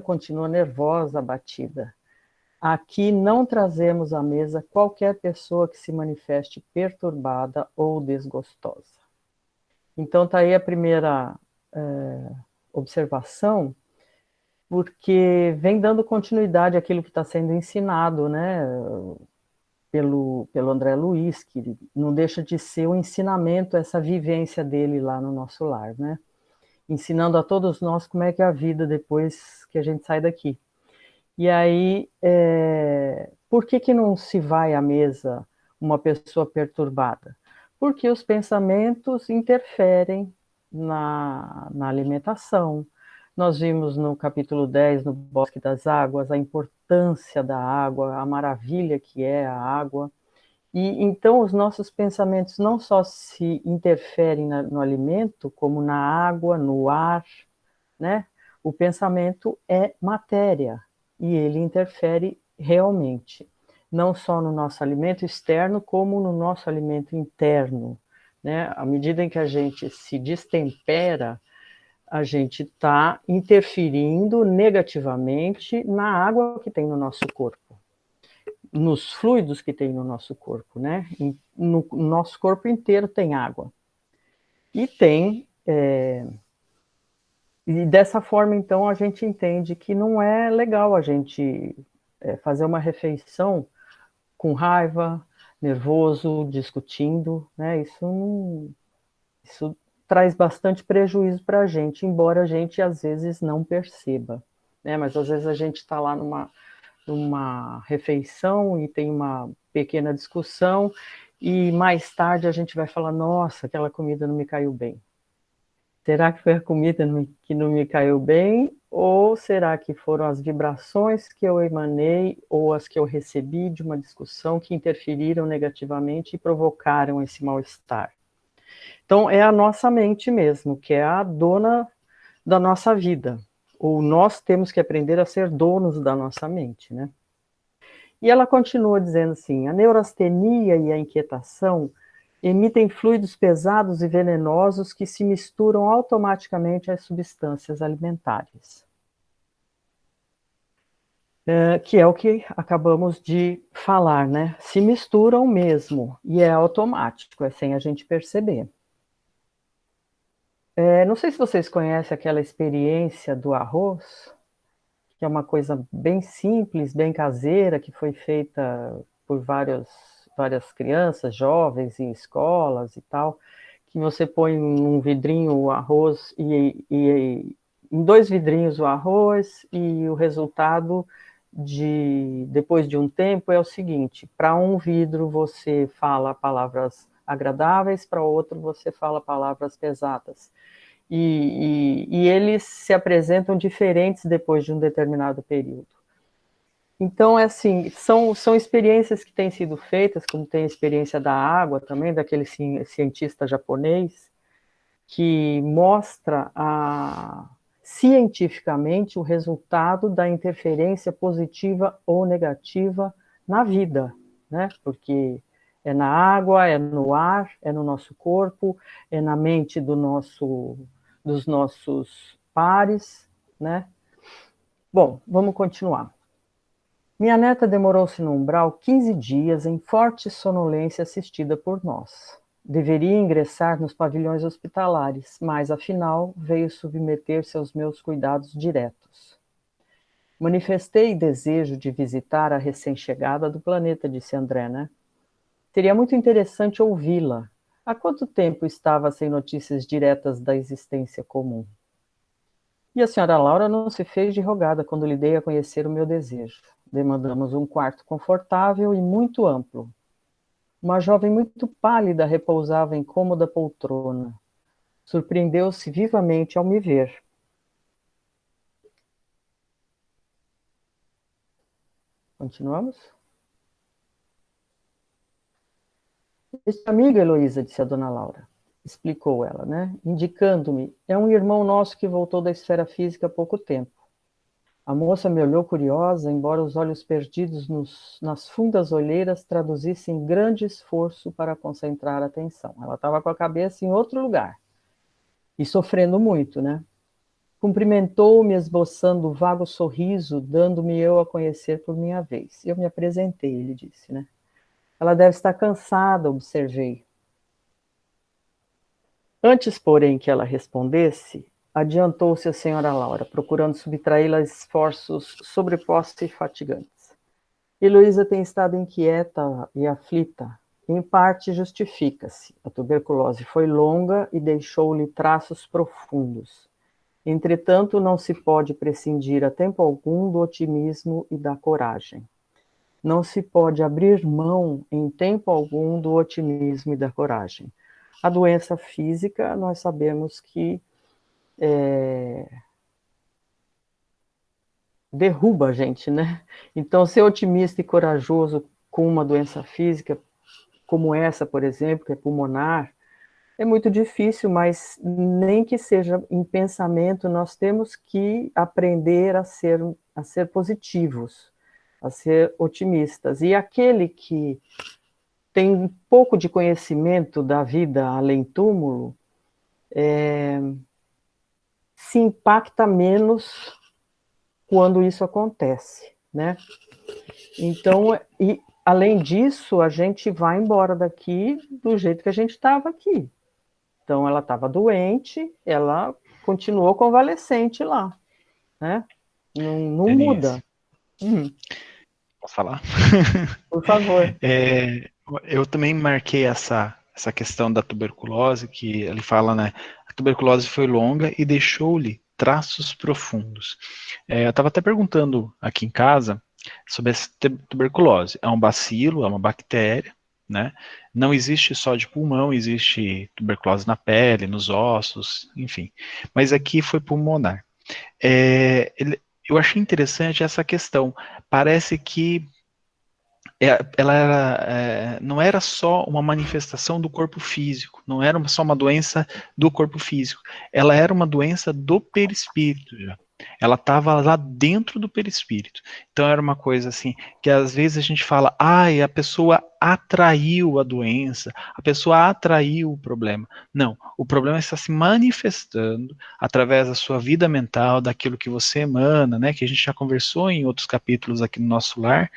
continua nervosa, abatida. Aqui não trazemos à mesa qualquer pessoa que se manifeste perturbada ou desgostosa. Então, está aí a primeira observação, porque vem dando continuidade àquilo que está sendo ensinado, né, pelo André Luiz, que não deixa de ser um ensinamento, essa vivência dele lá no nosso lar, né? Ensinando a todos nós como é que é a vida depois que a gente sai daqui. E aí, por que não se vai à mesa uma pessoa perturbada? Porque os pensamentos interferem na alimentação. Nós vimos no capítulo 10, no Bosque das Águas, a importância da água, a maravilha que é a água. E então os nossos pensamentos não só se interferem no alimento, como na água, no ar, né? O pensamento é matéria e ele interfere realmente, não só no nosso alimento externo, como no nosso alimento interno, né? À medida em que a gente se destempera, a gente está interferindo negativamente na água que tem no nosso corpo, nos fluidos que tem no nosso corpo, né? No nosso corpo inteiro tem água. E tem. E dessa forma, então, a gente entende que não é legal a gente fazer uma refeição com raiva, nervoso, discutindo, né? Isso traz bastante prejuízo para a gente, embora a gente às vezes não perceba, né? Mas às vezes a gente está lá numa refeição e tem uma pequena discussão e mais tarde a gente vai falar, nossa, aquela comida não me caiu bem. Será que foi a comida que não me caiu bem? Ou será que foram as vibrações que eu emanei ou as que eu recebi de uma discussão que interferiram negativamente e provocaram esse mal-estar? Então, é a nossa mente mesmo, que é a dona da nossa vida. Ou nós temos que aprender a ser donos da nossa mente, né? E ela continua dizendo assim, a neurastenia e a inquietação emitem fluidos pesados e venenosos que se misturam automaticamente às substâncias alimentares. Que é o que acabamos de falar, né? Se misturam mesmo, e é automático, é sem a gente perceber. Não sei se vocês conhecem aquela experiência do arroz, que é uma coisa bem simples, bem caseira, que foi feita por várias crianças, jovens em escolas e tal, que você põe num vidrinho o arroz e em 2 vidrinhos o arroz e o resultado depois de um tempo é o seguinte, para um vidro você fala palavras agradáveis, para outro você fala palavras pesadas. E eles se apresentam diferentes depois de um determinado período. Então, assim, são experiências que têm sido feitas, como tem a experiência da água também, daquele cientista japonês, que mostra cientificamente o resultado da interferência positiva ou negativa na vida, né? Porque é na água, é no ar, é no nosso corpo, é na mente dos nossos pares, né? Bom, vamos continuar. Minha neta demorou-se no umbral 15 dias em forte sonolência assistida por nós. Deveria ingressar nos pavilhões hospitalares, mas afinal veio submeter-se aos meus cuidados diretos. Manifestei desejo de visitar a recém-chegada do planeta, disse André, né? Seria muito interessante ouvi-la. Há quanto tempo estava sem notícias diretas da existência comum? E a senhora Laura não se fez de rogada quando lhe dei a conhecer o meu desejo. Demandamos um quarto confortável e muito amplo. Uma jovem muito pálida repousava em cômoda poltrona. Surpreendeu-se vivamente ao me ver. Continuamos? Este amigo, Heloísa, disse a dona Laura. Explicou ela, né? Indicando-me, é um irmão nosso que voltou da esfera física há pouco tempo. A moça me olhou curiosa, embora os olhos perdidos nas fundas olheiras traduzissem grande esforço para concentrar a atenção. Ela estava com a cabeça em outro lugar e sofrendo muito, né? Cumprimentou-me esboçando vago sorriso, dando-me eu a conhecer por minha vez. Eu me apresentei, ele disse, né? Ela deve estar cansada, observei. Antes, porém, que ela respondesse, adiantou-se a senhora Laura, procurando subtraí-la a esforços sobrepostos e fatigantes. Heloísa tem estado inquieta e aflita. Em parte justifica-se. A tuberculose foi longa e deixou-lhe traços profundos. Entretanto, não se pode prescindir a tempo algum do otimismo e da coragem. Não se pode abrir mão em tempo algum do otimismo e da coragem. A doença física, nós sabemos que derruba a gente, né? Então, ser otimista e corajoso com uma doença física, como essa, por exemplo, que é pulmonar, é muito difícil, mas nem que seja em pensamento, nós temos que aprender a ser positivos, a ser otimistas. E aquele que tem um pouco de conhecimento da vida além túmulo, se impacta menos quando isso acontece, né? Então, e além disso, a gente vai embora daqui do jeito que a gente estava aqui. Então, ela estava doente, ela continuou convalescente lá, né? Não Denise, muda. Hum, posso falar? por favor. É, eu também marquei essa questão da tuberculose, que ele fala, né? A tuberculose foi longa e deixou-lhe traços profundos. Eu estava até perguntando aqui em casa sobre essa tuberculose. É um bacilo, é uma bactéria, né? Não existe só de pulmão, existe tuberculose na pele, nos ossos, enfim. Mas aqui foi pulmonar. Eu achei interessante essa questão. Parece que ela não era só uma manifestação do corpo físico, não era só uma doença do corpo físico, ela era uma doença do perispírito já. Ela estava lá dentro do perispírito. Então era uma coisa assim, que às vezes a gente fala, ai, a pessoa atraiu a doença, a pessoa atraiu o problema. Não, o problema está se manifestando através da sua vida mental, daquilo que você emana, né, que a gente já conversou em outros capítulos aqui no nosso lar,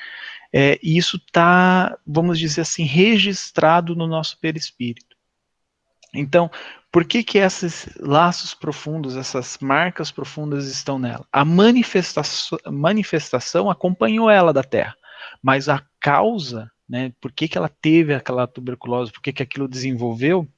e isso está, vamos dizer assim, registrado no nosso perispírito. Então, por que que esses laços profundos, essas marcas profundas estão nela? A manifestação acompanhou ela da Terra, mas a causa, né, por que que ela teve aquela tuberculose, por que que aquilo desenvolveu,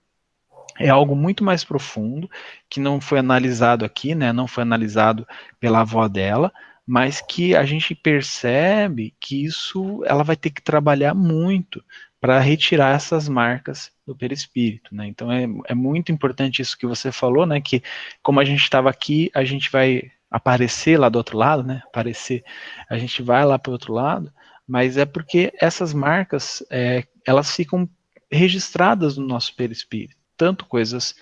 é algo muito mais profundo, que não foi analisado aqui, né? Não foi analisado pela avó dela, mas que a gente percebe que isso ela vai ter que trabalhar muito para retirar essas marcas do perispírito, né? Então é muito importante isso que você falou, né? Que como a gente estava aqui, a gente vai aparecer lá do outro lado, né? Aparecer, a gente vai lá para o outro lado, mas é porque essas marcas elas ficam registradas no nosso perispírito, tanto coisas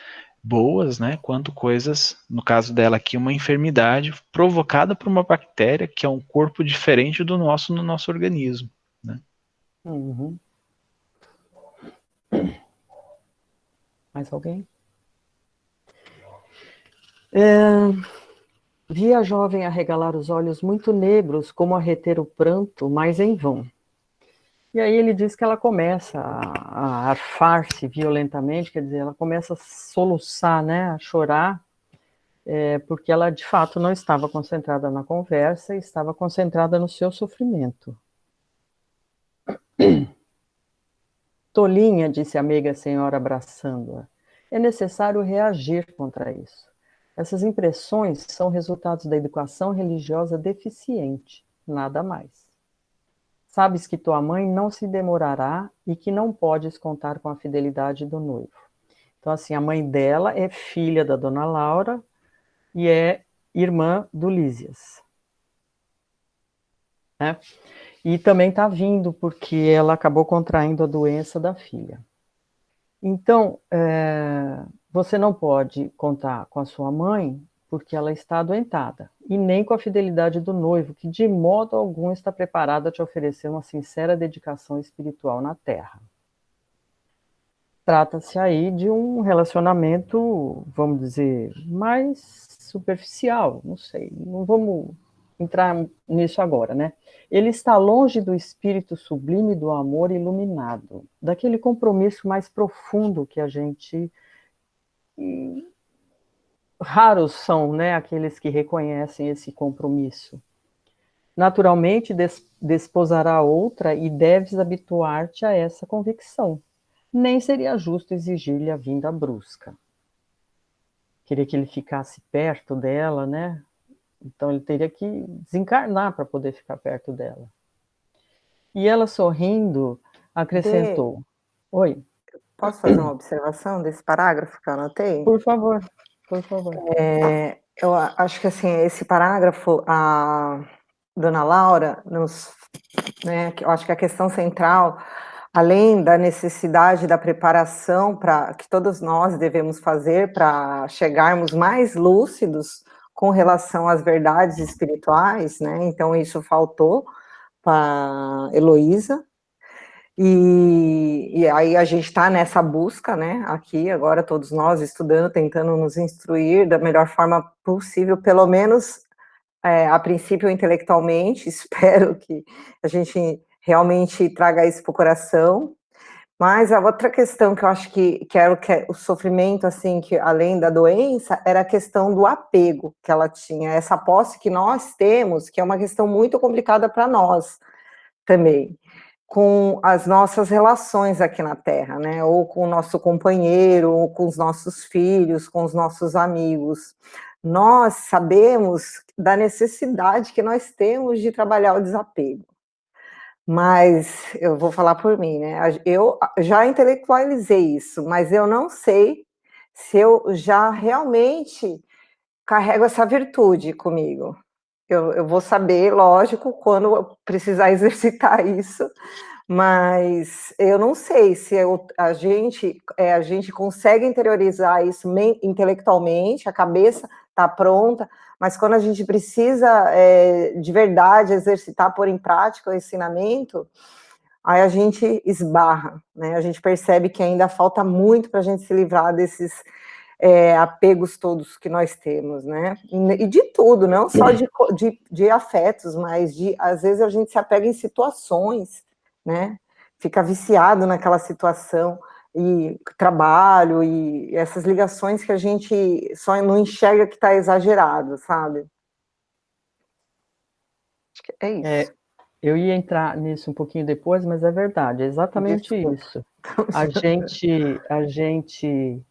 boas, né, quanto coisas, no caso dela aqui, uma enfermidade provocada por uma bactéria que é um corpo diferente do nosso no nosso organismo, né? Uhum. Mais alguém? Vi a jovem arregalar os olhos muito negros, como a reter o pranto, mas em vão. E aí ele diz que ela começa a arfar-se violentamente, quer dizer, ela começa a soluçar, né, a chorar, porque ela de fato não estava concentrada na conversa, estava concentrada no seu sofrimento. Tolinha, disse a meiga senhora abraçando-a, é necessário reagir contra isso. Essas impressões são resultados da educação religiosa deficiente, nada mais. Sabes que tua mãe não se demorará e que não podes contar com a fidelidade do noivo. Então, assim, a mãe dela é filha da dona Laura e é irmã do Lísias, né? E também está vindo porque ela acabou contraindo a doença da filha. Então, você não pode contar com a sua mãe porque ela está adoentada, e nem com a fidelidade do noivo, que de modo algum está preparado a te oferecer uma sincera dedicação espiritual na terra. trata-se aí de um relacionamento, vamos dizer, mais superficial, não sei, não vamos entrar nisso agora, né? Ele está longe do espírito sublime do amor iluminado, daquele compromisso mais profundo que a gente... Raros são, né, aqueles que reconhecem esse compromisso. Naturalmente, desposará outra e deves habituar-te a essa convicção. Nem seria justo exigir-lhe a vinda brusca. Queria que ele ficasse perto dela, né? Então ele teria que desencarnar para poder ficar perto dela. E ela, sorrindo, Dê, acrescentou: Oi, posso fazer uma observação desse parágrafo que eu anotei? por favor, por favor. Eu acho que assim, esse parágrafo, a dona Laura né, eu acho que a questão central, além da necessidade da preparação para que todos nós devemos fazer para chegarmos mais lúcidos com relação às verdades espirituais, né? Então isso faltou para Heloísa. E aí a gente está nessa busca, né? Aqui agora todos nós estudando, tentando nos instruir da melhor forma possível, pelo menos a princípio intelectualmente. Espero que a gente realmente traga isso para o coração. Mas a outra questão que eu acho que era o sofrimento, assim, que além da doença, era a questão do apego que ela tinha, essa posse que nós temos, que é uma questão muito complicada para nós também, com as nossas relações aqui na Terra, né? Ou com o nosso companheiro, ou com os nossos filhos, com os nossos amigos. Nós sabemos da necessidade que nós temos de trabalhar o desapego. Mas eu vou falar por mim, né? Eu já intelectualizei isso, mas eu não sei se eu já realmente carrego essa virtude comigo. Eu vou saber, lógico, quando eu precisar exercitar isso, mas eu não sei se a gente consegue interiorizar isso intelectualmente, a cabeça está pronta, mas quando a gente precisa de verdade exercitar, pôr em prática o ensinamento, aí a gente esbarra, né? A gente percebe que ainda falta muito para a gente se livrar desses apegos todos que nós temos, né? E de tudo, não só de afetos, mas às vezes a gente se apega em situações, né? Fica viciado naquela situação, e trabalho, e essas ligações que a gente só não enxerga que está exagerado, sabe? Acho que é isso. Eu ia entrar nisso um pouquinho depois, mas é verdade, é exatamente isso. A gente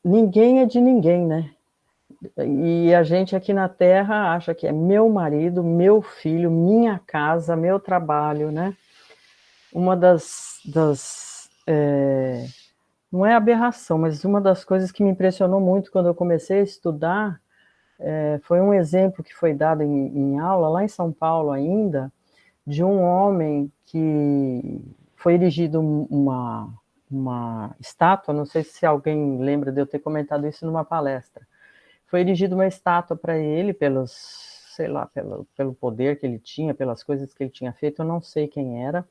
ninguém é de ninguém, né? E a gente aqui na Terra acha que é meu marido, meu filho, minha casa, meu trabalho, né? Uma não é aberração, mas uma das coisas que me impressionou muito quando eu comecei a estudar foi um exemplo que foi dado em aula, lá em São Paulo ainda, de um homem que foi erigido uma estátua, não sei se alguém lembra de eu ter comentado isso numa palestra. Foi erigida uma estátua para ele sei lá, pelo poder que ele tinha, pelas coisas que ele tinha feito, eu não sei quem era.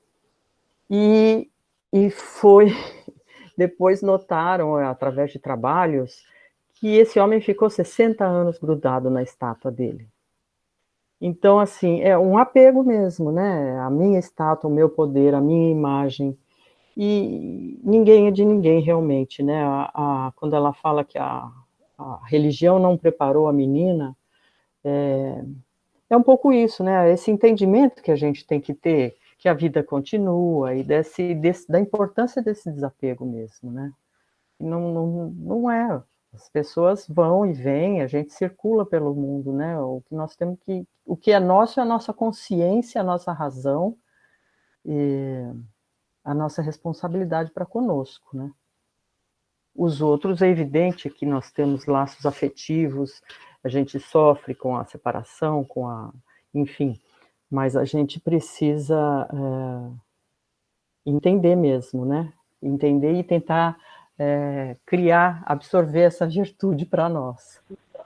E foi, depois notaram, através de trabalhos, que esse homem ficou 60 anos grudado na estátua dele. Então, assim, é um apego mesmo, né? A minha estátua, o meu poder, a minha imagem. E ninguém é de ninguém, realmente, né? Quando ela fala que a religião não preparou a menina, é um pouco isso, né? Esse entendimento que a gente tem que ter, que a vida continua, e da importância desse desapego mesmo, né? Não é. As pessoas vão e vêm, a gente circula pelo mundo, né? O que é nosso é a nossa consciência, a nossa razão e a nossa responsabilidade para conosco, né? Os outros, é evidente que nós temos laços afetivos, a gente sofre com a separação, enfim, mas a gente precisa entender mesmo, né? Entender e tentar criar, absorver essa virtude para nós,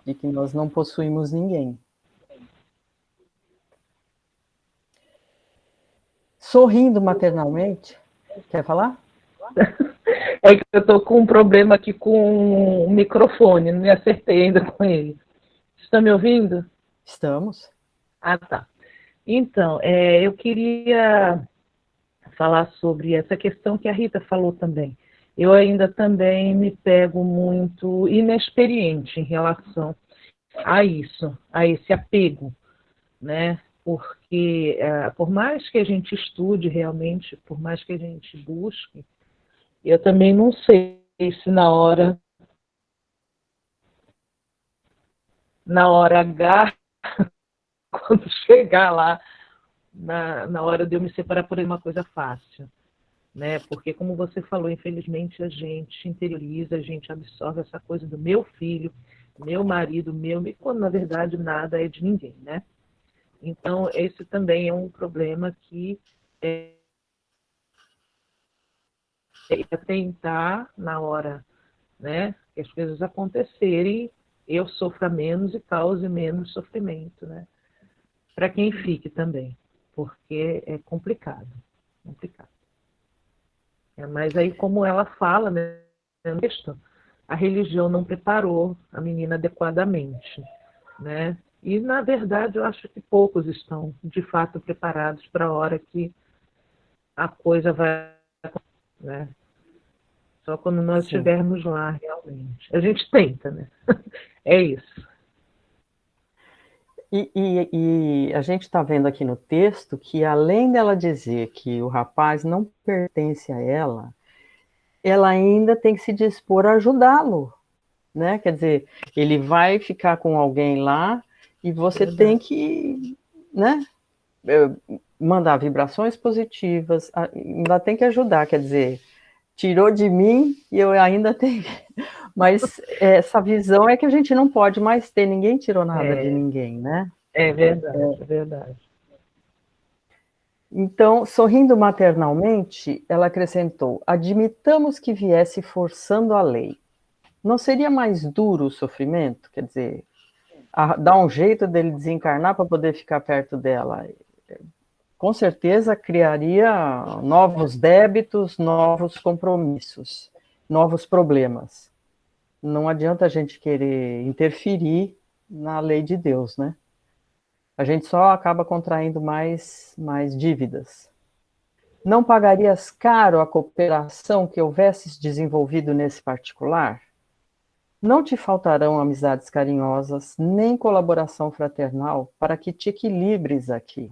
de que nós não possuímos ninguém. Sorrindo maternalmente, Quer falar? É que eu estou com um problema aqui com o microfone, não me acertei ainda com ele. Está me ouvindo? Estamos. Ah, tá. Então, eu queria falar sobre essa questão que a Rita falou também. Eu ainda também me pego muito inexperiente em relação a isso, a esse apego, né? Porque por mais que a gente estude realmente, por mais que a gente busque, eu também não sei se na hora H, quando chegar lá, na hora de eu me separar por uma coisa fácil, né? Porque como você falou, infelizmente a gente interioriza, a gente absorve essa coisa do meu filho, meu marido, quando na verdade nada é de ninguém, né? Então esse também é um problema que tentar na hora, né, que as coisas acontecerem, eu sofra menos e cause menos sofrimento, né? Para quem fique também, porque é complicado, complicado. Mas aí, como ela fala, né, no texto, a religião não preparou a menina adequadamente, né? E, na verdade, eu acho que poucos estão, de fato, preparados para a hora que a coisa vai acontecer, né? Só quando nós Sim. estivermos lá, realmente. A gente tenta, né? É isso. E a gente está vendo aqui no texto que, além dela dizer que o rapaz não pertence a ela ainda tem que se dispor a ajudá-lo, né? Quer dizer, ele vai ficar com alguém lá e você tem que, né, mandar vibrações positivas, ainda tem que ajudar, quer dizer, tirou de mim e eu ainda tenho. Mas essa visão é que a gente não pode mais ter, ninguém tirou nada de ninguém, né? É verdade, é verdade. Então, sorrindo maternalmente, ela acrescentou: admitamos que viesse forçando a lei. Não seria mais duro o sofrimento? Quer dizer, dar um jeito dele desencarnar para poder ficar perto dela? Com certeza criaria novos débitos, novos compromissos, novos problemas. Não adianta a gente querer interferir na lei de Deus, né? A gente só acaba contraindo mais dívidas. Não pagarias caro a cooperação que houvesses desenvolvido nesse particular? Não te faltarão amizades carinhosas, nem colaboração fraternal para que te equilibres aqui.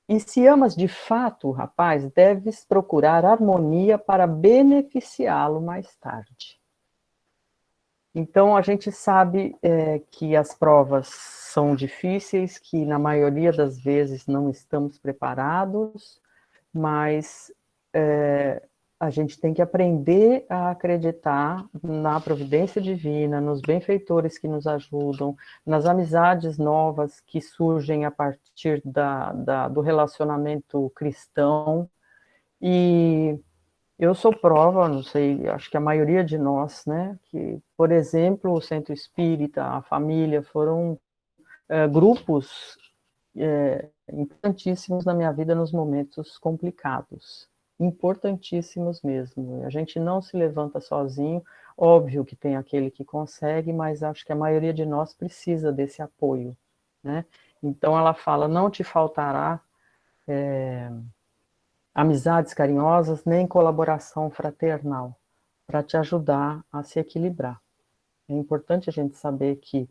E se amas de fato o rapaz, deves procurar harmonia para beneficiá-lo mais tarde. Então, a gente sabe que as provas são difíceis, que na maioria das vezes não estamos preparados, mas a gente tem que aprender a acreditar na providência divina, nos benfeitores que nos ajudam, nas amizades novas que surgem a partir do relacionamento cristão. E eu sou prova, não sei, acho que a maioria de nós, né, que, por exemplo, o Centro Espírita, a família, foram grupos importantíssimos na minha vida nos momentos complicados. Importantíssimos mesmo. A gente não se levanta sozinho, óbvio que tem aquele que consegue, mas acho que a maioria de nós precisa desse apoio, né? Então ela fala, não te faltará amizades carinhosas, nem colaboração fraternal, para te ajudar a se equilibrar. É importante a gente saber que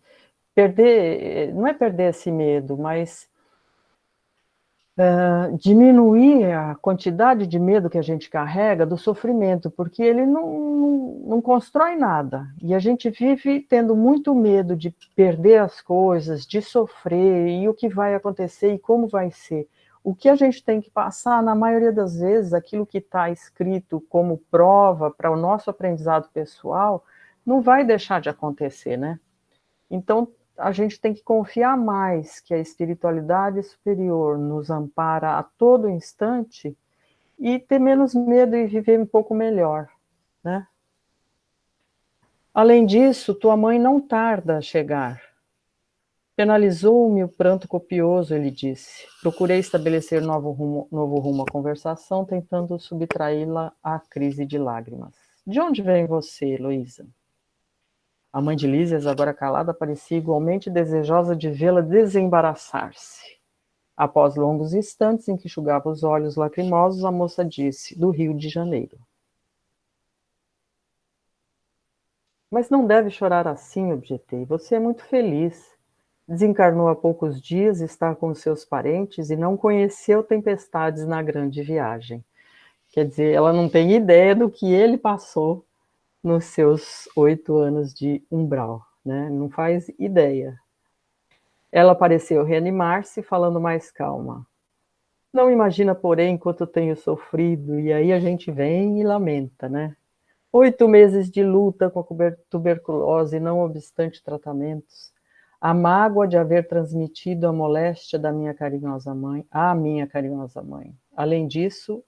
não é perder esse medo, mas diminuir a quantidade de medo que a gente carrega do sofrimento, porque ele não constrói nada. E a gente vive tendo muito medo de perder as coisas, de sofrer, e o que vai acontecer e como vai ser. O que a gente tem que passar, na maioria das vezes, aquilo que está escrito como prova para o nosso aprendizado pessoal, não vai deixar de acontecer, né? Então, a gente tem que confiar mais que a espiritualidade superior nos ampara a todo instante e ter menos medo e viver um pouco melhor, né? Além disso, tua mãe não tarda a chegar. Penalizou-me o pranto copioso, ele disse. Procurei estabelecer novo rumo à conversação, tentando subtraí-la à crise de lágrimas. De onde vem você, Heloísa? A mãe de Lísias, agora calada, parecia igualmente desejosa de vê-la desembaraçar-se. Após longos instantes em que enxugava os olhos lacrimosos, a moça disse, do Rio de Janeiro. Mas não deve chorar assim, objetei. Você é muito feliz. Desencarnou há poucos dias, está com seus parentes e não conheceu tempestades na grande viagem. Quer dizer, ela não tem ideia do que ele passou nos seus 8 anos de umbral, né? Não faz ideia. Ela pareceu reanimar-se, falando mais calma. Não imagina, porém, quanto tenho sofrido, e aí a gente vem e lamenta, né? 8 meses de luta com a tuberculose, não obstante tratamentos. A mágoa de haver transmitido a moléstia da minha carinhosa mãe, à minha carinhosa mãe. Além disso,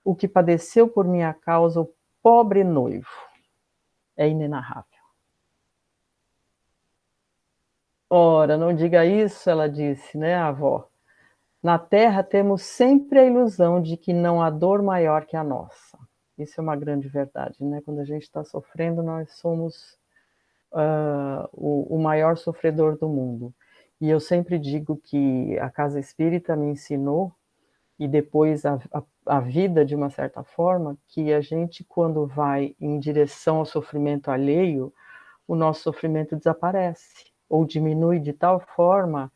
o que padeceu por minha causa o pobre noivo é inenarrável. Ora, não diga isso, ela disse, né, a avó? Na Terra temos sempre a ilusão de que não há dor maior que a nossa. Isso é uma grande verdade, né? Quando a gente está sofrendo, nós somos o maior sofredor do mundo. E eu sempre digo que a casa espírita me ensinou, e depois a vida, de uma certa forma, que a gente, quando vai em direção ao sofrimento alheio, o nosso sofrimento desaparece, ou diminui de tal forma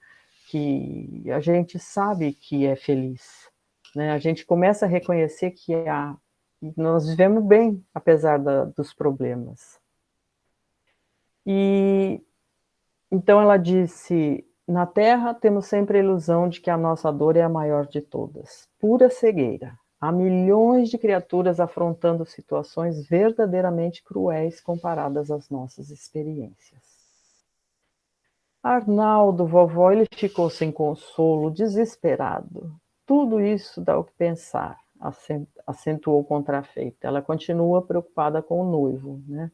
que a gente sabe que é feliz, né? A gente começa a reconhecer que nós vivemos bem, apesar dos problemas. E então ela disse, na Terra temos sempre a ilusão de que a nossa dor é a maior de todas. Pura cegueira. Há milhões de criaturas afrontando situações verdadeiramente cruéis comparadas às nossas experiências. Arnaldo, vovó, ele ficou sem consolo, desesperado. Tudo isso dá o que pensar, acentuou contrafeita. Ela continua preocupada com o noivo, né?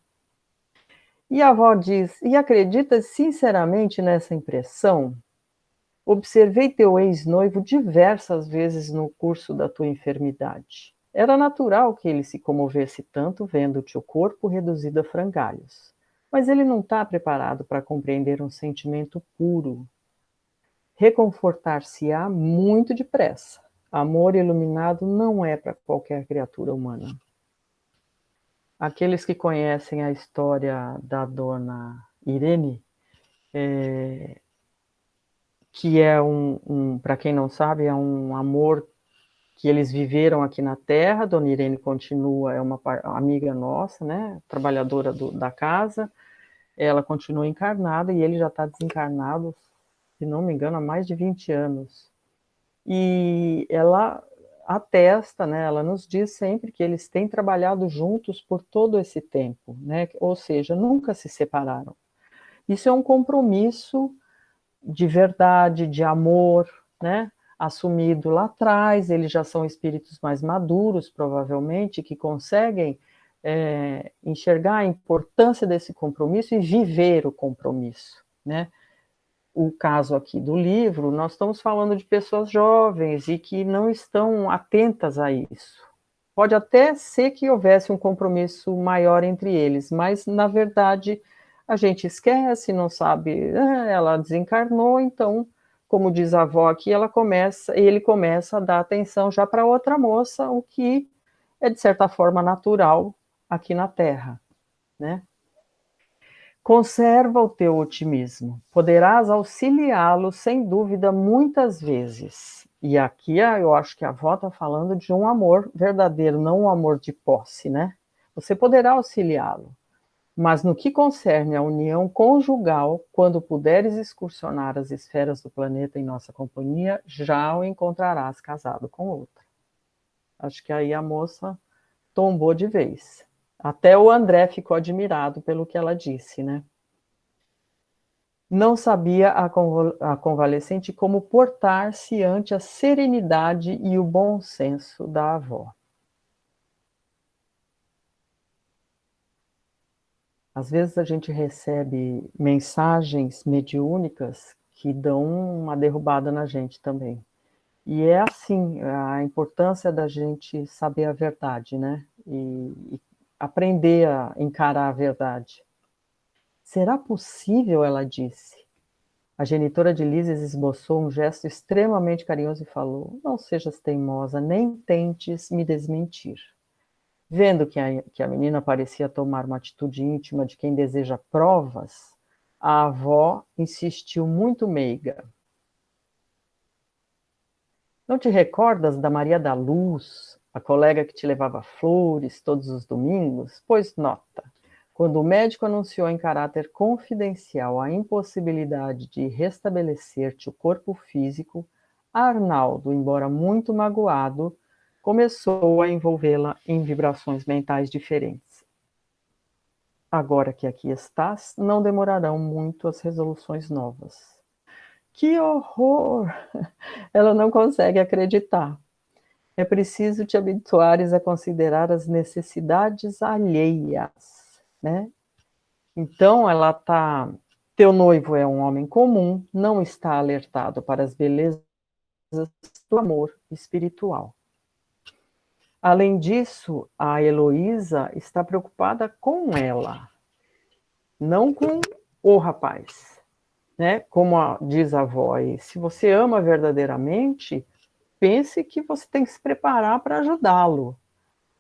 E a avó diz, e acredita sinceramente nessa impressão? Observei teu ex-noivo diversas vezes no curso da tua enfermidade. Era natural que ele se comovesse tanto vendo-te o corpo reduzido a frangalhos. Mas ele não está preparado para compreender um sentimento puro. Reconfortar-se-á muito depressa. Amor iluminado não é para qualquer criatura humana. Aqueles que conhecem a história da dona Irene, que é para quem não sabe, é um amor que eles viveram aqui na Terra. Dona Irene continua, é uma amiga nossa, né, trabalhadora da casa. Ela continua encarnada e ele já está desencarnado, se não me engano, há mais de 20 anos. E ela atesta, né, ela nos diz sempre que eles têm trabalhado juntos por todo esse tempo, né, ou seja, nunca se separaram. Isso é um compromisso de verdade, de amor, né, assumido lá atrás. Eles já são espíritos mais maduros, provavelmente, que conseguem enxergar a importância desse compromisso e viver o compromisso, né? O caso aqui do livro, nós estamos falando de pessoas jovens e que não estão atentas a isso. Pode até ser que houvesse um compromisso maior entre eles, mas, na verdade, a gente esquece, não sabe, ela desencarnou, então, como diz a avó aqui, ele começa a dar atenção já para outra moça, o que é, de certa forma, natural aqui na Terra, né? Conserva o teu otimismo, poderás auxiliá-lo, sem dúvida, muitas vezes. E aqui eu acho que a avó está falando de um amor verdadeiro, não um amor de posse, né? Você poderá auxiliá-lo, mas no que concerne à união conjugal, quando puderes excursionar as esferas do planeta em nossa companhia, já o encontrarás casado com outra. Acho que aí a moça tombou de vez. Até o André ficou admirado pelo que ela disse, né? Não sabia a convalescente como portar-se ante a serenidade e o bom senso da avó. Às vezes a gente recebe mensagens mediúnicas que dão uma derrubada na gente também. E é assim, a importância da gente saber a verdade, né? E aprender a encarar a verdade. Será possível, ela disse. A genitora de Lises esboçou um gesto extremamente carinhoso e falou: não sejas teimosa, nem tentes me desmentir. Vendo que a menina parecia tomar uma atitude íntima de quem deseja provas, a avó insistiu muito meiga. Não te recordas da Maria da Luz, a colega que te levava flores todos os domingos? Pois nota, quando o médico anunciou em caráter confidencial a impossibilidade de restabelecer-te o corpo físico, Arnaldo, embora muito magoado, começou a envolvê-la em vibrações mentais diferentes. Agora que aqui estás, não demorarão muito as resoluções novas. Que horror! Ela não consegue acreditar. É preciso te habituares a considerar as necessidades alheias, né? Então, ela tá... Teu noivo é um homem comum, não está alertado para as belezas do amor espiritual. Além disso, a Heloísa está preocupada com ela, não com o rapaz, né? Como diz a avó, se você ama verdadeiramente, pense que você tem que se preparar para ajudá-lo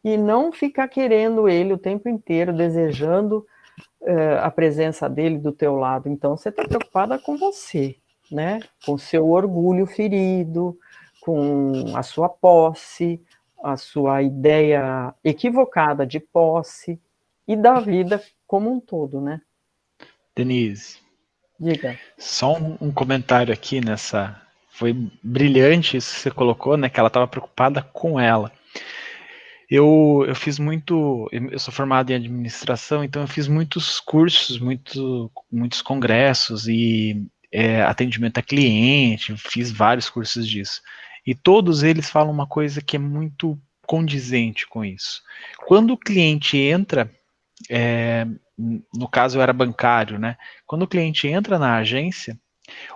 e não ficar querendo ele o tempo inteiro, desejando a presença dele do teu lado. Então, você está preocupada com você, né? Com o seu orgulho ferido, com a sua posse, a sua ideia equivocada de posse e da vida como um todo, né? Denise, Diga. só um comentário aqui nessa... Foi brilhante isso que você colocou, né? Que ela estava preocupada com ela. Eu fiz muito... Eu sou formado em administração, então eu fiz muitos cursos, muitos congressos e atendimento a cliente, fiz vários cursos disso. E todos eles falam uma coisa que é muito condizente com isso. Quando o cliente entra... no caso eu era bancário, né? Quando o cliente entra na agência,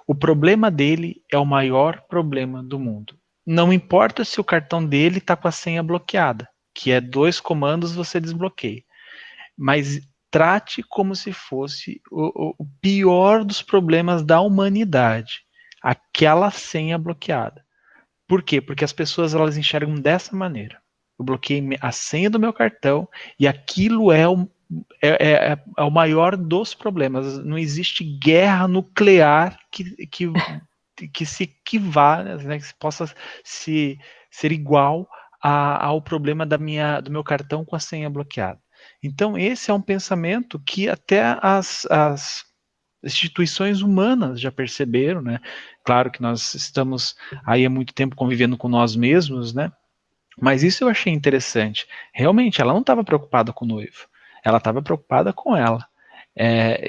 o problema dele é o maior problema do mundo. Não importa se o cartão dele está com a senha bloqueada, que é 2 comandos você desbloqueia. Mas trate como se fosse o pior dos problemas da humanidade, aquela senha bloqueada. Por quê? Porque as pessoas elas enxergam dessa maneira. Eu bloqueei a senha do meu cartão e aquilo é o maior dos problemas. Não existe guerra nuclear que se equivalha, né, que possa ser igual ao problema do meu cartão com a senha bloqueada. Então, esse é um pensamento que até as instituições humanas já perceberam, né? Claro que nós estamos aí há muito tempo convivendo com nós mesmos, né? Mas isso eu achei interessante. Realmente, ela não estava preocupada com o noivo. Ela estava preocupada com ela.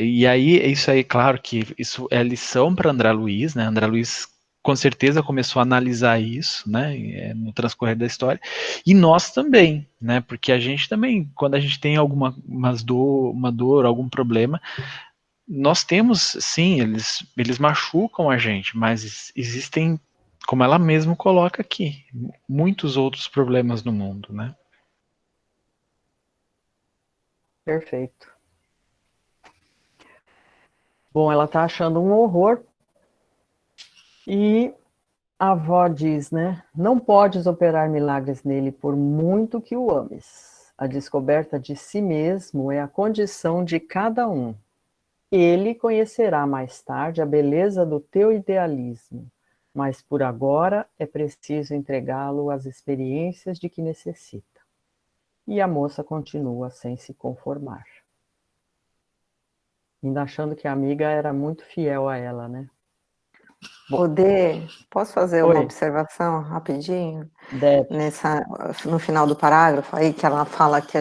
E aí, isso aí, claro que isso é lição para André Luiz, né? André Luiz com certeza começou a analisar isso, né? No transcorrer da história. E nós também, né? Porque a gente também, quando a gente tem uma dor, algum problema, nós temos, sim, eles machucam a gente, mas existem, como ela mesma coloca aqui, muitos outros problemas no mundo, né? Perfeito. Bom, ela está achando um horror e a avó diz, né? Não podes operar milagres nele por muito que o ames. A descoberta de si mesmo é a condição de cada um. Ele conhecerá mais tarde a beleza do teu idealismo, mas por agora é preciso entregá-lo às experiências de que necessita. E a moça continua sem se conformar. Ainda achando que a amiga era muito fiel a ela, né? Posso fazer uma observação rapidinho? Deve. No final do parágrafo aí, que ela fala que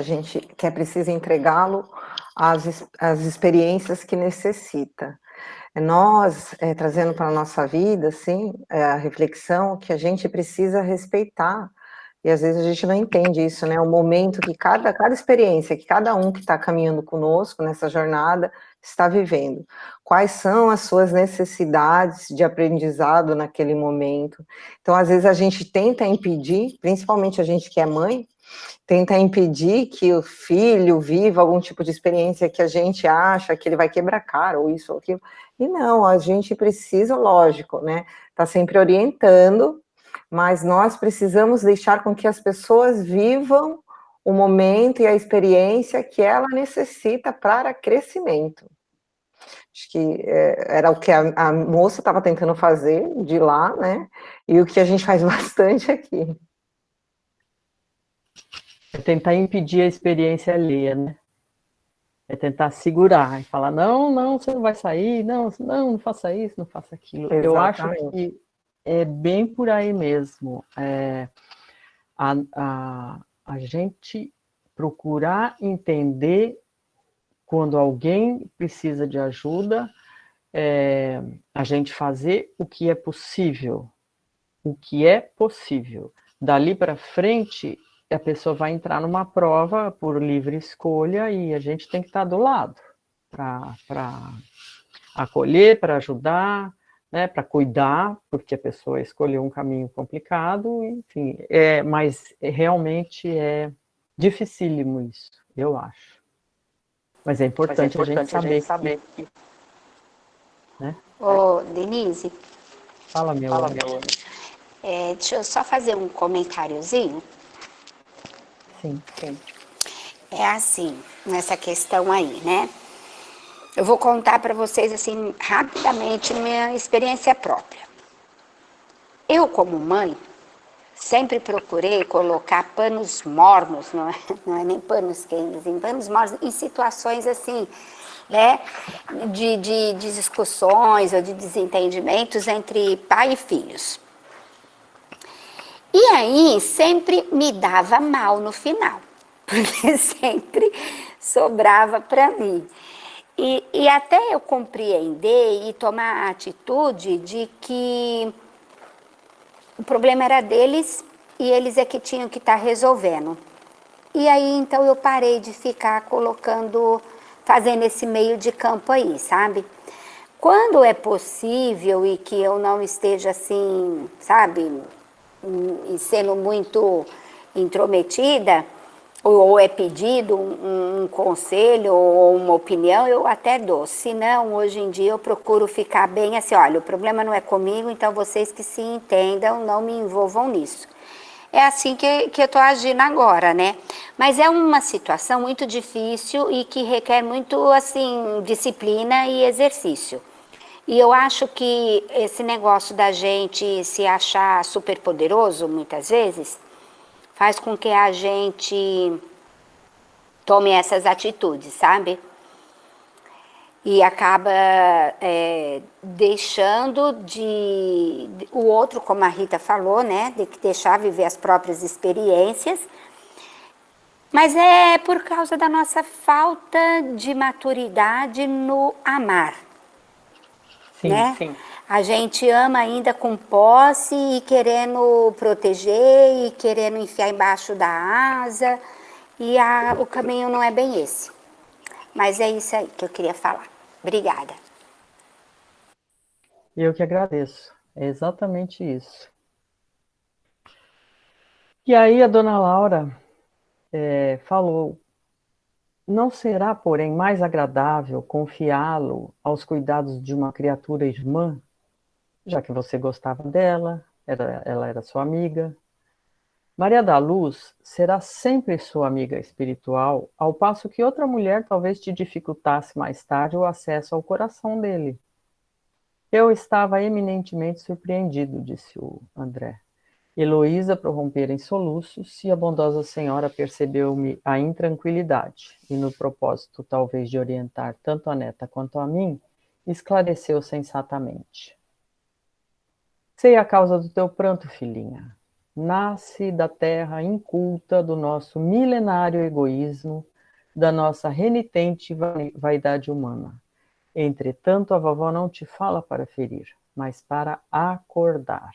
é preciso entregá-lo às experiências que necessita. Nós, trazendo para a nossa vida, assim, a reflexão que a gente precisa respeitar E às vezes a gente não entende isso, né? O momento que cada experiência, que cada um que está caminhando conosco nessa jornada está vivendo. Quais são as suas necessidades de aprendizado naquele momento? Então, às vezes a gente tenta impedir, principalmente a gente que é mãe, tenta impedir que o filho viva algum tipo de experiência que a gente acha que ele vai quebrar a cara, ou isso ou aquilo. E não, a gente precisa, lógico, né? Tá sempre orientando, mas nós precisamos deixar com que as pessoas vivam o momento e a experiência que ela necessita para crescimento. Acho que era o que a moça estava tentando fazer de lá, né? E o que a gente faz bastante aqui. É tentar impedir a experiência alheia, né? É tentar segurar e falar, não, não, você não vai sair, não, não, não faça isso, não faça aquilo. Exatamente. Eu acho que é bem por aí mesmo. A gente procurar entender quando alguém precisa de ajuda, a gente fazer o que é possível. O que é possível. Dali para frente, a pessoa vai entrar numa prova por livre escolha e a gente tem que estar do lado para acolher, para ajudar, né, para cuidar, porque a pessoa escolheu um caminho complicado, enfim, mas realmente é dificílimo isso, eu acho. Mas é importante, a gente saber. Né? Ô, Denise, Fala, meu amor. deixa eu só fazer um comentáriozinho. Sim. É assim, nessa questão aí, né? Eu vou contar para vocês, assim, rapidamente, minha experiência própria. Eu, como mãe, sempre procurei colocar panos mornos, não é nem panos quentes, em panos mornos, em situações assim, né, de discussões ou de desentendimentos entre pai e filhos. E aí sempre me dava mal no final, porque sempre sobrava para mim. E até eu compreender e tomar a atitude de que o problema era deles e eles é que tinham que estar resolvendo. E aí, então, eu parei de ficar fazendo esse meio de campo aí, sabe? Quando é possível e que eu não esteja assim, sabe, e sendo muito intrometida, ou é pedido um conselho ou uma opinião, eu até dou. Se não, hoje em dia eu procuro ficar bem assim, olha, o problema não é comigo, então vocês que se entendam, não me envolvam nisso. É assim que eu estou agindo agora, né? Mas é uma situação muito difícil e que requer muito, assim, disciplina e exercício. E eu acho que esse negócio da gente se achar super poderoso, muitas vezes, faz com que a gente tome essas atitudes, sabe? E acaba deixando o outro, como a Rita falou, né? De deixar viver as próprias experiências. Mas é por causa da nossa falta de maturidade no amar. Sim, né? sim. A gente ama ainda com posse e querendo proteger e querendo enfiar embaixo da asa. E o caminho não é bem esse. Mas é isso aí que eu queria falar. Obrigada. Eu que agradeço. É exatamente isso. E aí a dona Laura falou, não será, porém, mais agradável confiá-lo aos cuidados de uma criatura irmã, já que você gostava dela, ela era sua amiga. Maria da Luz será sempre sua amiga espiritual, ao passo que outra mulher talvez te dificultasse mais tarde o acesso ao coração dele. Eu estava eminentemente surpreendido, disse o André. Heloísa prorrompera em soluços e a bondosa senhora percebeu-me a intranquilidade e, no propósito talvez de orientar tanto a neta quanto a mim, esclareceu sensatamente. Sei a causa do teu pranto, filhinha. Nasce da terra inculta do nosso milenário egoísmo, da nossa renitente vaidade humana. Entretanto, a vovó não te fala para ferir, mas para acordar.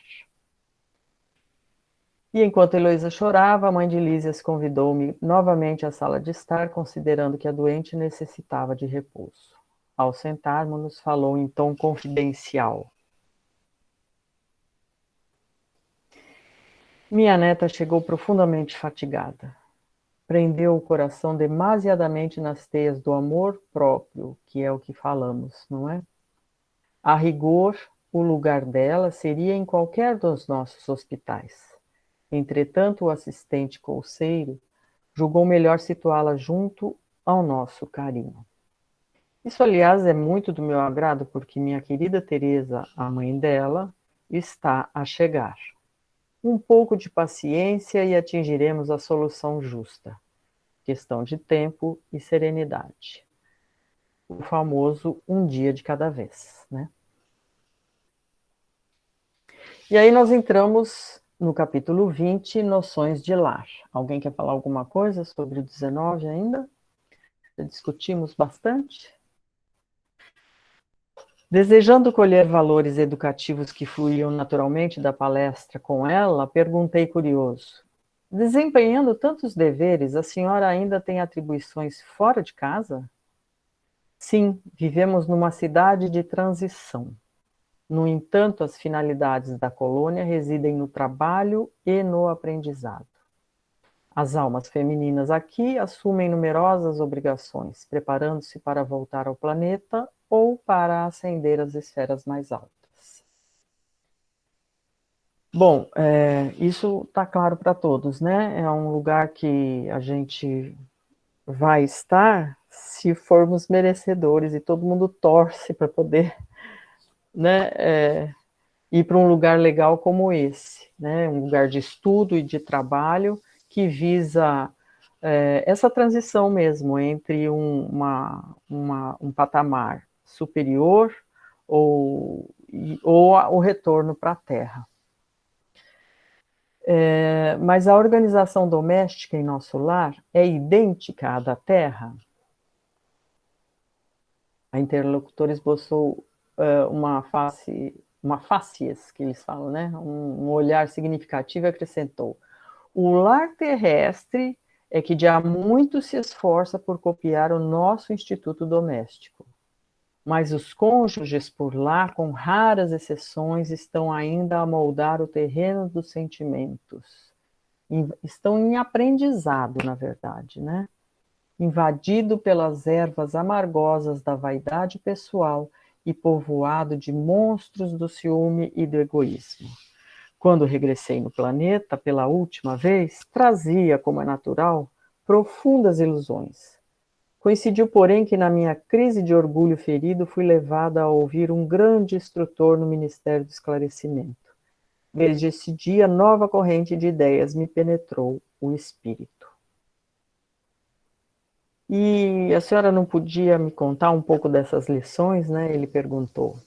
E enquanto Heloísa chorava, a mãe de Lísias convidou-me novamente à sala de estar, considerando que a doente necessitava de repouso. Ao sentarmos-nos, falou em tom confidencial. Minha neta chegou profundamente fatigada. Prendeu o coração demasiadamente nas teias do amor próprio, que é o que falamos, não é? A rigor, o lugar dela seria em qualquer dos nossos hospitais. Entretanto, o assistente colseiro julgou melhor situá-la junto ao nosso carinho. Isso, aliás, é muito do meu agrado, porque minha querida Teresa, a mãe dela, está a chegar. Um pouco de paciência e atingiremos a solução justa. Questão de tempo e serenidade. O famoso um dia de cada vez, né? E aí nós entramos no capítulo 20, noções de lar. Alguém quer falar alguma coisa sobre o 19 ainda? Já discutimos bastante. Desejando colher valores educativos que fluíam naturalmente da palestra com ela, perguntei curioso: desempenhando tantos deveres, a senhora ainda tem atribuições fora de casa? Sim, vivemos numa cidade de transição. No entanto, as finalidades da colônia residem no trabalho e no aprendizado. As almas femininas aqui assumem numerosas obrigações, preparando-se para voltar ao planeta ou para ascender às esferas mais altas. Bom, isso está claro para todos, né? É um lugar que a gente vai estar se formos merecedores, e todo mundo torce para poder, né, ir para um lugar legal como esse, né? Um lugar de estudo e de trabalho que visa essa transição mesmo entre um patamar superior ou o retorno para a Terra. Mas a organização doméstica em nosso lar é idêntica à da Terra? A interlocutora esboçou uma facies, que eles falam, né? Um olhar significativo, e acrescentou: o lar terrestre é que já muito se esforça por copiar o nosso instituto doméstico. Mas os cônjuges por lá, com raras exceções, estão ainda a moldar o terreno dos sentimentos. Estão em aprendizado, na verdade, né? Invadido pelas ervas amargosas da vaidade pessoal e povoado de monstros do ciúme e do egoísmo. Quando regressei no planeta pela última vez, trazia, como é natural, profundas ilusões. Coincidiu, porém, que na minha crise de orgulho ferido fui levada a ouvir um grande instrutor no Ministério do Esclarecimento. Desde esse dia, nova corrente de ideias me penetrou o espírito. E a senhora não podia me contar um pouco dessas lições, né? Ele perguntou.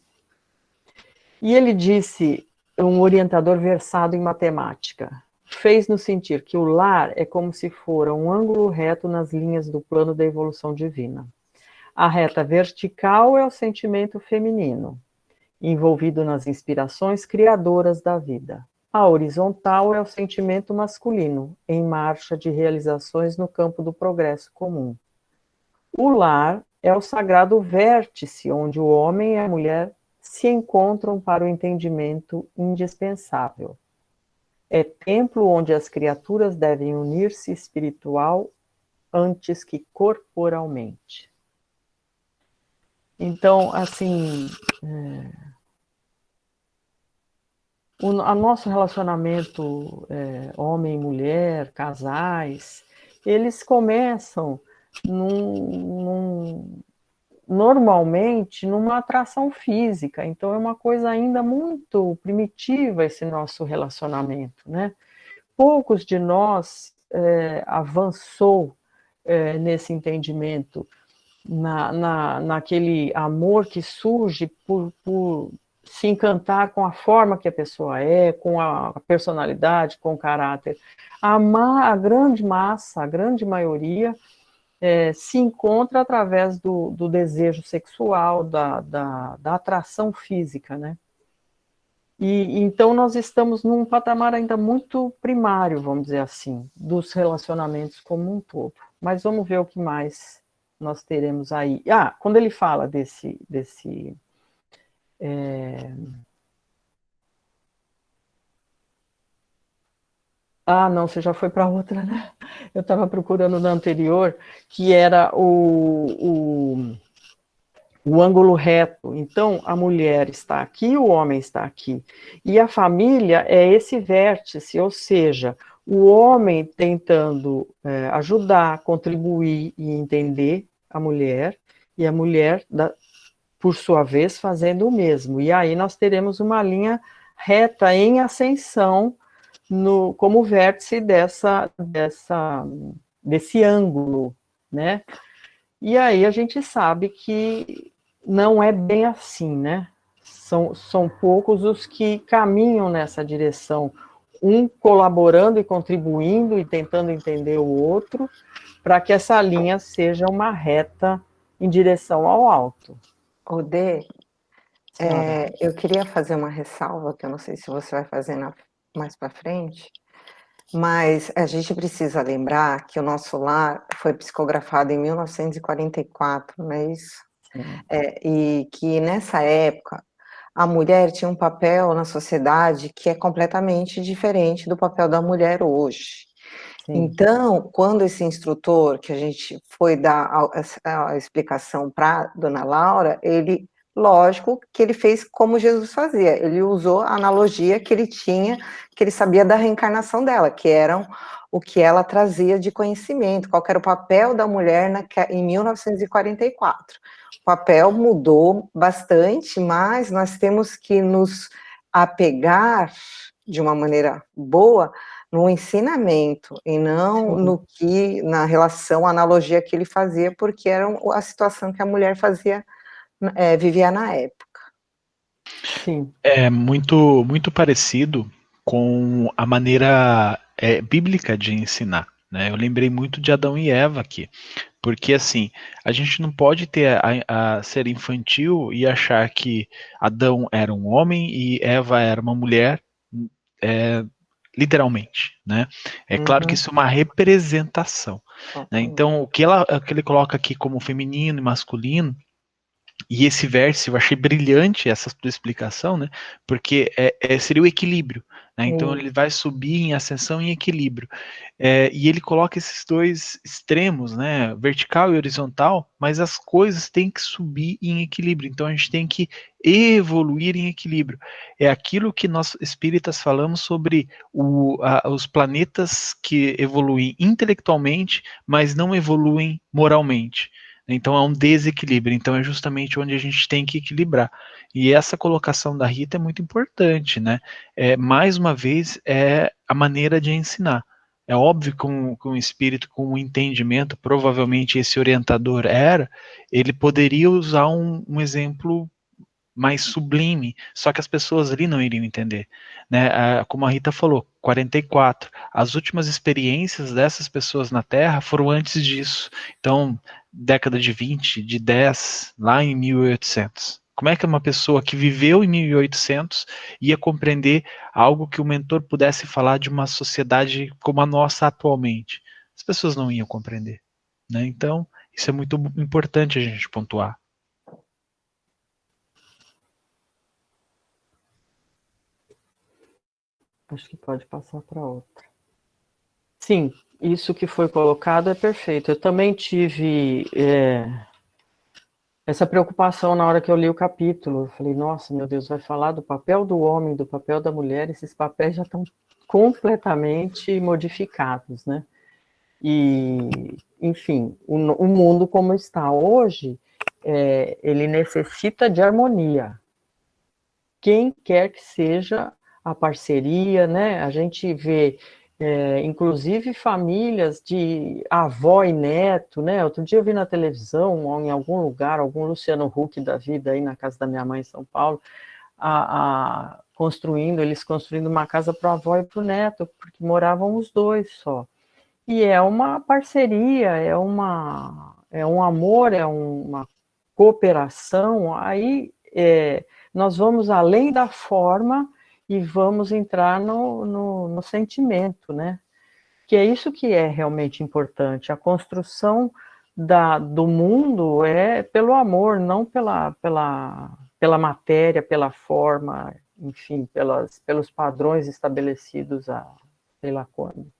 E ele disse, um orientador versado em matemática, fez-nos sentir que o lar é como se fora um ângulo reto nas linhas do plano da evolução divina. A reta vertical é o sentimento feminino, envolvido nas inspirações criadoras da vida. A horizontal é o sentimento masculino, em marcha de realizações no campo do progresso comum. O lar é o sagrado vértice, onde o homem e a mulher se encontram para o entendimento indispensável. É templo onde as criaturas devem unir-se espiritual antes que corporalmente. Então, assim, o nosso relacionamento homem e mulher, casais, eles começam normalmente numa atração física. Então é uma coisa ainda muito primitiva esse nosso relacionamento, né? Poucos de nós avançou nesse entendimento, naquele amor que surge por se encantar com a forma que a pessoa é, com a personalidade, com o caráter. A grande massa, a grande maioria, se encontra através do desejo sexual, da atração física, né? E então nós estamos num patamar ainda muito primário, vamos dizer assim, dos relacionamentos como um todo. Mas vamos ver o que mais nós teremos aí. Quando ele fala desse não, você já foi para outra, né? Eu estava procurando na anterior, que era o ângulo reto. Então, a mulher está aqui, o homem está aqui. E a família é esse vértice, ou seja, o homem tentando ajudar, contribuir e entender a mulher, e a mulher, por sua vez, fazendo o mesmo. E aí nós teremos uma linha reta em ascensão como vértice desse ângulo, né? E aí a gente sabe que não é bem assim, né? São poucos os que caminham nessa direção, um colaborando e contribuindo e tentando entender o outro, para que essa linha seja uma reta em direção ao alto. Odê, eu queria fazer uma ressalva, que eu não sei se você vai fazer mais para frente, mas a gente precisa lembrar que o Nosso Lar foi psicografado em 1944, não é isso? E que nessa época a mulher tinha um papel na sociedade que é completamente diferente do papel da mulher hoje. Sim. Então, quando esse instrutor, que a gente foi dar a explicação para Dona Laura, lógico que ele fez como Jesus fazia, ele usou a analogia que ele tinha, que ele sabia da reencarnação dela, que eram o que ela trazia de conhecimento, qual era o papel da mulher em 1944. O papel mudou bastante, mas nós temos que nos apegar de uma maneira boa no ensinamento e não na relação, a analogia que ele fazia, porque era a situação que a mulher vivia na época. Sim. É muito, muito parecido com a maneira bíblica de ensinar, né? Eu lembrei muito de Adão e Eva aqui, porque assim, a gente não pode ter a ser infantil e achar que Adão era um homem e Eva era uma mulher, literalmente, né? É claro que isso é uma representação, né? Então, o que ele coloca aqui como feminino e masculino, e esse verso, eu achei brilhante essa tua explicação, né? Porque seria o equilíbrio, né? Então ele vai subir em ascensão e em equilíbrio. E ele coloca esses dois extremos, né? Vertical e horizontal, mas as coisas têm que subir em equilíbrio. Então a gente tem que evoluir em equilíbrio. É aquilo que nós espíritas falamos sobre os planetas que evoluem intelectualmente, mas não evoluem moralmente. Então é um desequilíbrio, então é justamente onde a gente tem que equilibrar. E essa colocação da Rita é muito importante, né? Mais uma vez, é a maneira de ensinar. É óbvio que um espírito com um entendimento, provavelmente esse orientador ele poderia usar um exemplo mais sublime, só que as pessoas ali não iriam entender, né? Como a Rita falou, 44. As últimas experiências dessas pessoas na Terra foram antes disso. Então, década de 20, de 10, lá em 1800. Como é que uma pessoa que viveu em 1800 ia compreender algo que o mentor pudesse falar de uma sociedade como a nossa atualmente? As pessoas não iam compreender, né? Então, isso é muito importante a gente pontuar. Acho que pode passar para outra. Sim, isso que foi colocado é perfeito. Eu também tive essa preocupação na hora que eu li o capítulo. Eu falei, nossa, meu Deus, vai falar do papel do homem, do papel da mulher, esses papéis já estão completamente modificados, né? E, enfim, o mundo como está hoje, ele necessita de harmonia. Quem quer que seja a parceria, né? A gente vê, inclusive, famílias de avó e neto, né? Outro dia eu vi na televisão, ou em algum lugar, algum Luciano Huck da vida aí na casa da minha mãe em São Paulo, eles construindo uma casa para a avó e para o neto, porque moravam os dois só. E é uma parceria, é um amor, é uma cooperação. Aí nós vamos além da forma e vamos entrar no sentimento, né? Que é isso que é realmente importante. A construção do mundo é pelo amor, não pela matéria, pela forma, enfim, pelos padrões estabelecidos sei lá quando.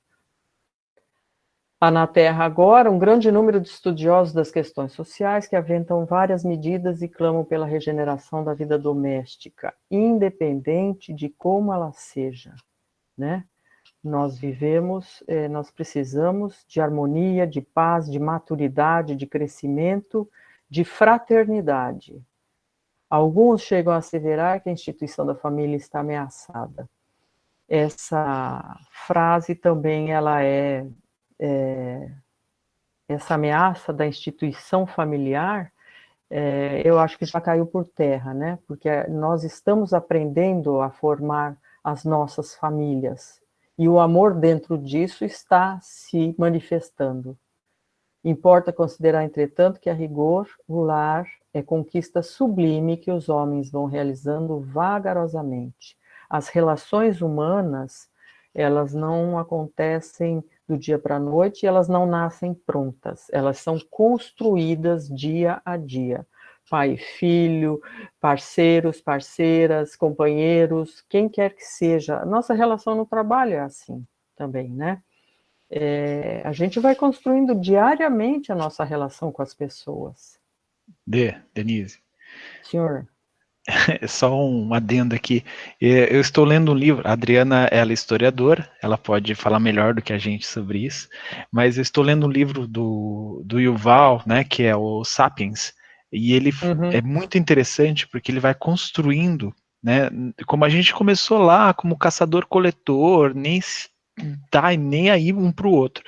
Há na Terra agora um grande número de estudiosos das questões sociais que aventam várias medidas e clamam pela regeneração da vida doméstica, independente de como ela seja, né? Nós nós precisamos de harmonia, de paz, de maturidade, de crescimento, de fraternidade. Alguns chegam a asseverar que a instituição da família está ameaçada. Essa frase também ela essa ameaça da instituição familiar, eu acho que já caiu por terra, né? Porque nós estamos aprendendo a formar as nossas famílias, e o amor dentro disso está se manifestando. Importa considerar, entretanto, que a rigor o lar é conquista sublime que os homens vão realizando vagarosamente. As relações humanas, elas não acontecem do dia para a noite, elas não nascem prontas, elas são construídas dia a dia. Pai e filho, parceiros, parceiras, companheiros, quem quer que seja. Nossa relação no trabalho é assim também, né? A gente vai construindo diariamente a nossa relação com as pessoas. Denise. Senhor? É só um adendo aqui. Eu estou lendo um livro, a Adriana, ela é historiadora, ela pode falar melhor do que a gente sobre isso, mas eu estou lendo um livro do Yuval, né, que é o Sapiens, e ele é muito interessante porque ele vai construindo, né, como a gente começou lá, como caçador-coletor, nem nem aí um para o outro,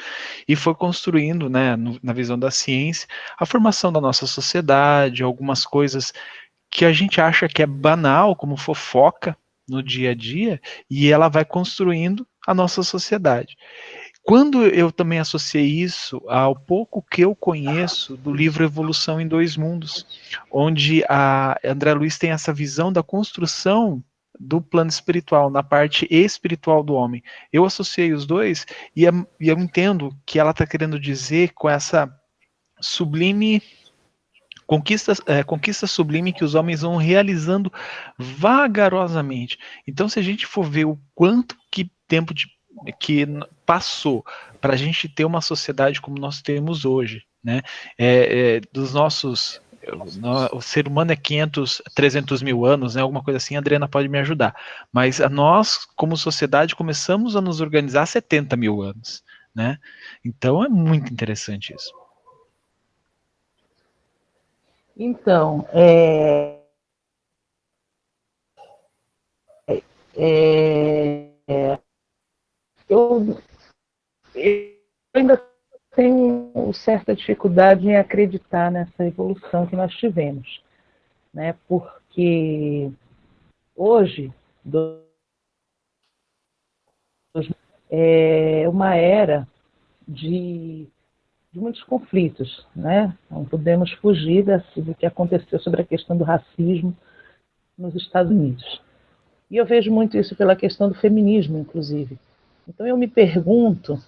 e foi construindo, né, na visão da ciência, a formação da nossa sociedade, algumas coisas que a gente acha que é banal, como fofoca no dia a dia, e ela vai construindo a nossa sociedade. Quando eu também associei isso ao pouco que eu conheço do livro Evolução em Dois Mundos, onde a André Luiz tem essa visão da construção do plano espiritual, na parte espiritual do homem. Eu associei os dois e eu entendo que ela está querendo dizer com essa sublime conquista sublime que os homens vão realizando vagarosamente. Então, se a gente for ver o quanto que tempo que passou para a gente ter uma sociedade como nós temos hoje, né? Dos nossos o ser humano é 500, 300 mil anos, né, alguma coisa assim, a Adriana pode me ajudar, mas nós, como sociedade, começamos a nos organizar há 70 mil anos, né? Então é muito interessante isso. Então, eu ainda tenho certa dificuldade em acreditar nessa evolução que nós tivemos, né? Porque hoje é uma era de muitos conflitos, né? Não podemos fugir do que aconteceu sobre a questão do racismo nos Estados Unidos. E eu vejo muito isso pela questão do feminismo, inclusive. Então eu me pergunto,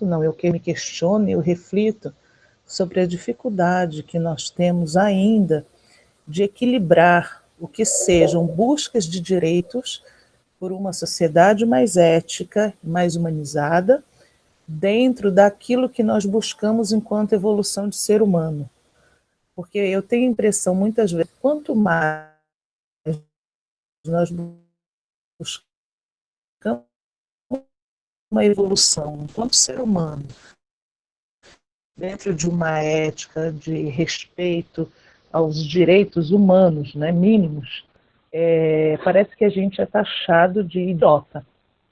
não, eu me questiono, eu reflito sobre a dificuldade que nós temos ainda de equilibrar o que sejam buscas de direitos por uma sociedade mais ética, mais humanizada, dentro daquilo que nós buscamos enquanto evolução de ser humano. Porque eu tenho a impressão, muitas vezes, quanto mais nós buscamos uma evolução enquanto ser humano, dentro de uma ética de respeito aos direitos humanos, né, mínimos, parece que a gente é taxado de idiota.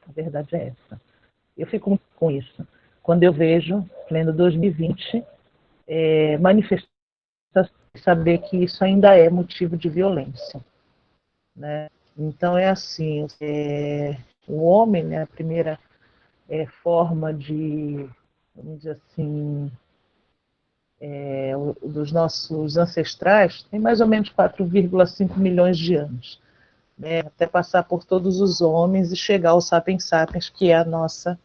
A verdade é essa. Eu fico muito com isso. Quando eu vejo, pleno 2020, manifestações, saber que isso ainda é motivo de violência, né? Então é assim, o homem, né, a primeira forma de, vamos dizer assim, dos nossos ancestrais, tem mais ou menos 4,5 milhões de anos. né, até passar por todos os homens e chegar ao Sapiens Sapiens, que é a nossa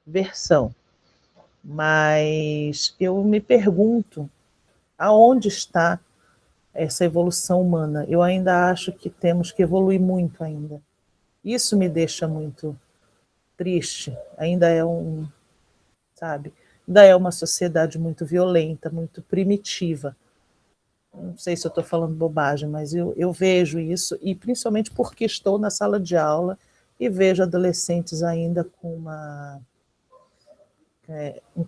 versão. Mas eu me pergunto aonde está essa evolução humana. Eu ainda acho que temos que evoluir muito ainda. Isso me deixa muito triste. Ainda é sabe? Ainda é uma sociedade muito violenta, muito primitiva. Não sei se eu estou falando bobagem, mas eu vejo isso, e principalmente porque estou na sala de aula e vejo adolescentes ainda com um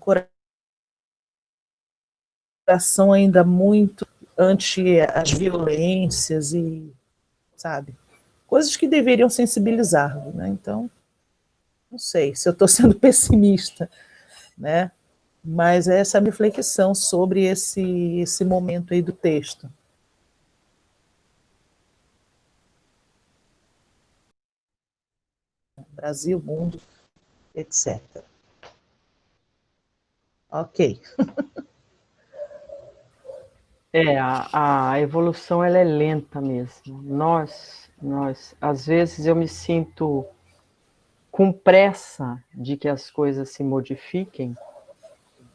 coração ainda muito ante as violências e, sabe, coisas que deveriam sensibilizar, né? Então, não sei se eu estou sendo pessimista, né? Mas essa é a minha reflexão sobre esse momento aí do texto. Brasil, mundo, etc. Ok. A evolução ela é lenta mesmo. Às vezes eu me sinto com pressa de que as coisas se modifiquem,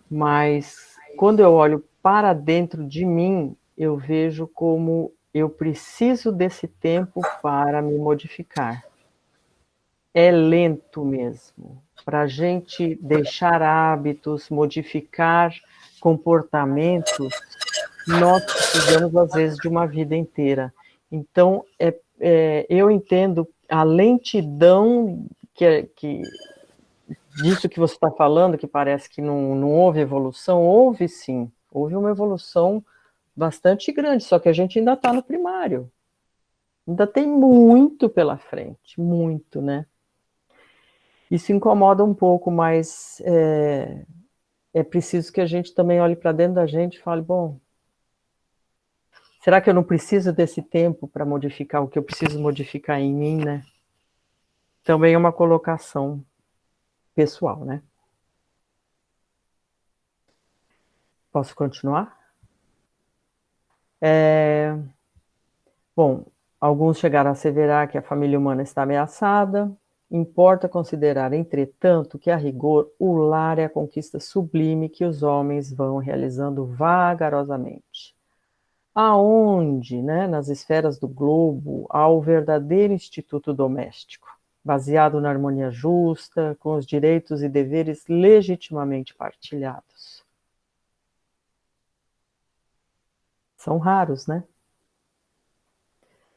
mas quando eu olho para dentro de mim, eu vejo como eu preciso desse tempo para me modificar. É lento mesmo. Para a gente deixar hábitos, modificar comportamentos, nós precisamos, às vezes, de uma vida inteira. Então, eu entendo a lentidão disso que você está falando, que parece que não houve evolução. Houve sim, houve uma evolução bastante grande, só que a gente ainda está no primário. Ainda tem muito pela frente, muito, né? Isso incomoda um pouco, mas é preciso que a gente também olhe para dentro da gente e fale, bom, será que eu não preciso desse tempo para modificar o que eu preciso modificar em mim, né? Também é uma colocação pessoal, né? Posso continuar? Bom, alguns chegaram a asseverar que a família humana está ameaçada. Importa considerar, entretanto, que, a rigor, o lar é a conquista sublime que os homens vão realizando vagarosamente. Aonde, né, nas esferas do globo, há o verdadeiro instituto doméstico, baseado na harmonia justa, com os direitos e deveres legitimamente partilhados. São raros, né?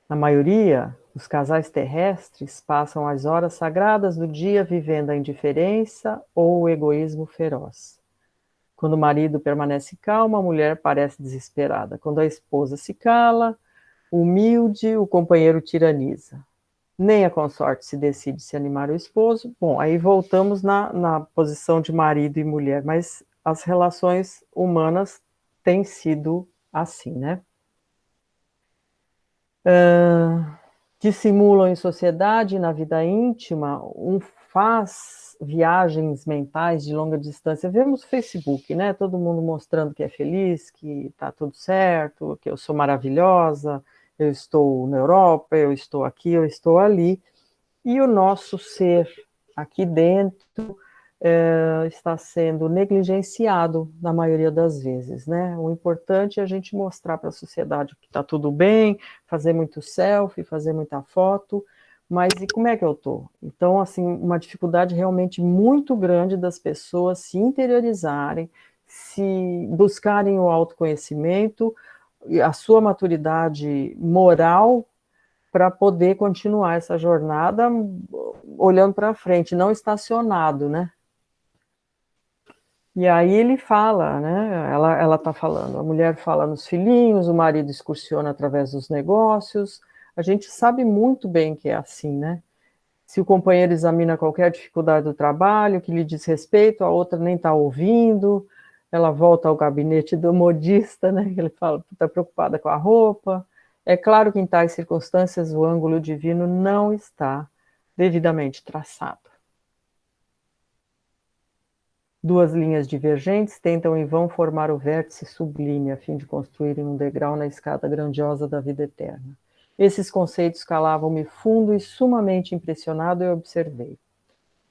Na maioria, os casais terrestres passam as horas sagradas do dia vivendo a indiferença ou o egoísmo feroz. Quando o marido permanece calmo, a mulher parece desesperada. Quando a esposa se cala, humilde, o companheiro tiraniza. Nem a consorte se decide se animar o esposo. Bom, aí voltamos na posição de marido e mulher, mas as relações humanas têm sido assim, né? Dissimulam em sociedade e na vida íntima, faz viagens mentais de longa distância. Vemos o Facebook, né? Todo mundo mostrando que é feliz, que está tudo certo, que eu sou maravilhosa, eu estou na Europa, eu estou aqui, eu estou ali. E o nosso ser aqui dentro está sendo negligenciado na maioria das vezes, né? O importante é a gente mostrar para a sociedade que está tudo bem, fazer muito selfie, fazer muita foto, mas e como é que eu estou? Então, assim, uma dificuldade realmente muito grande das pessoas se interiorizarem, se buscarem o autoconhecimento, a sua maturidade moral, para poder continuar essa jornada olhando para frente, não estacionado, né? E aí ele fala, né? Ela está falando, a mulher fala nos filhinhos, o marido excursiona através dos negócios. A gente sabe muito bem que é assim, né? Se o companheiro examina qualquer dificuldade do trabalho que lhe diz respeito, a outra nem está ouvindo, ela volta ao gabinete do modista, né? Ele fala, está preocupada com a roupa. É claro que em tais circunstâncias o ângulo divino não está devidamente traçado. Duas linhas divergentes tentam em vão formar o vértice sublime, a fim de construírem um degrau na escada grandiosa da vida eterna. Esses conceitos calavam-me fundo e sumamente impressionado eu observei.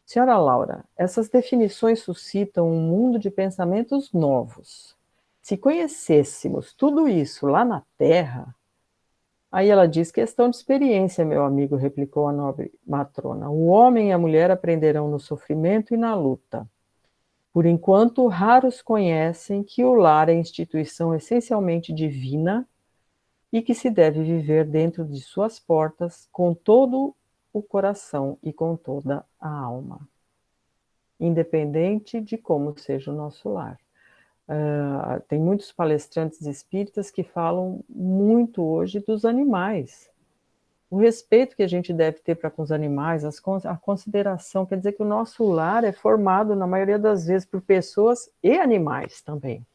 Senhora Laura, essas definições suscitam um mundo de pensamentos novos. Se conhecêssemos tudo isso lá na Terra... Aí ela diz, questão de experiência, meu amigo, replicou a nobre matrona. O homem e a mulher aprenderão no sofrimento e na luta. Por enquanto, raros conhecem que o lar é instituição essencialmente divina e que se deve viver dentro de suas portas com todo o coração e com toda a alma, independente de como seja o nosso lar. Tem muitos palestrantes espíritas que falam muito hoje dos animais. O respeito que a gente deve ter para com os animais, a consideração, quer dizer que o nosso lar é formado, na maioria das vezes, por pessoas e animais também,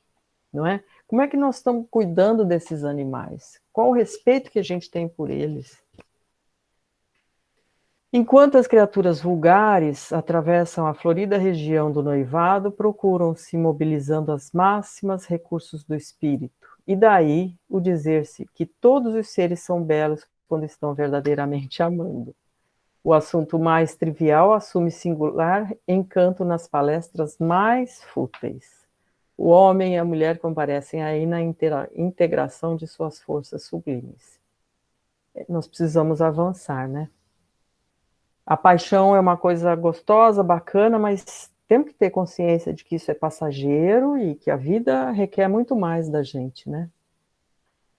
não é? Como é que nós estamos cuidando desses animais? Qual o respeito que a gente tem por eles? Enquanto as criaturas vulgares atravessam a florida região do noivado, procuram se mobilizando aos máximos recursos do espírito. E daí o dizer-se que todos os seres são belos quando estão verdadeiramente amando. O assunto mais trivial assume singular encanto nas palestras mais fúteis. O homem e a mulher comparecem aí na integração de suas forças sublimes. Nós precisamos avançar, né? A paixão é uma coisa gostosa, bacana, mas temos que ter consciência de que isso é passageiro e que a vida requer muito mais da gente, né?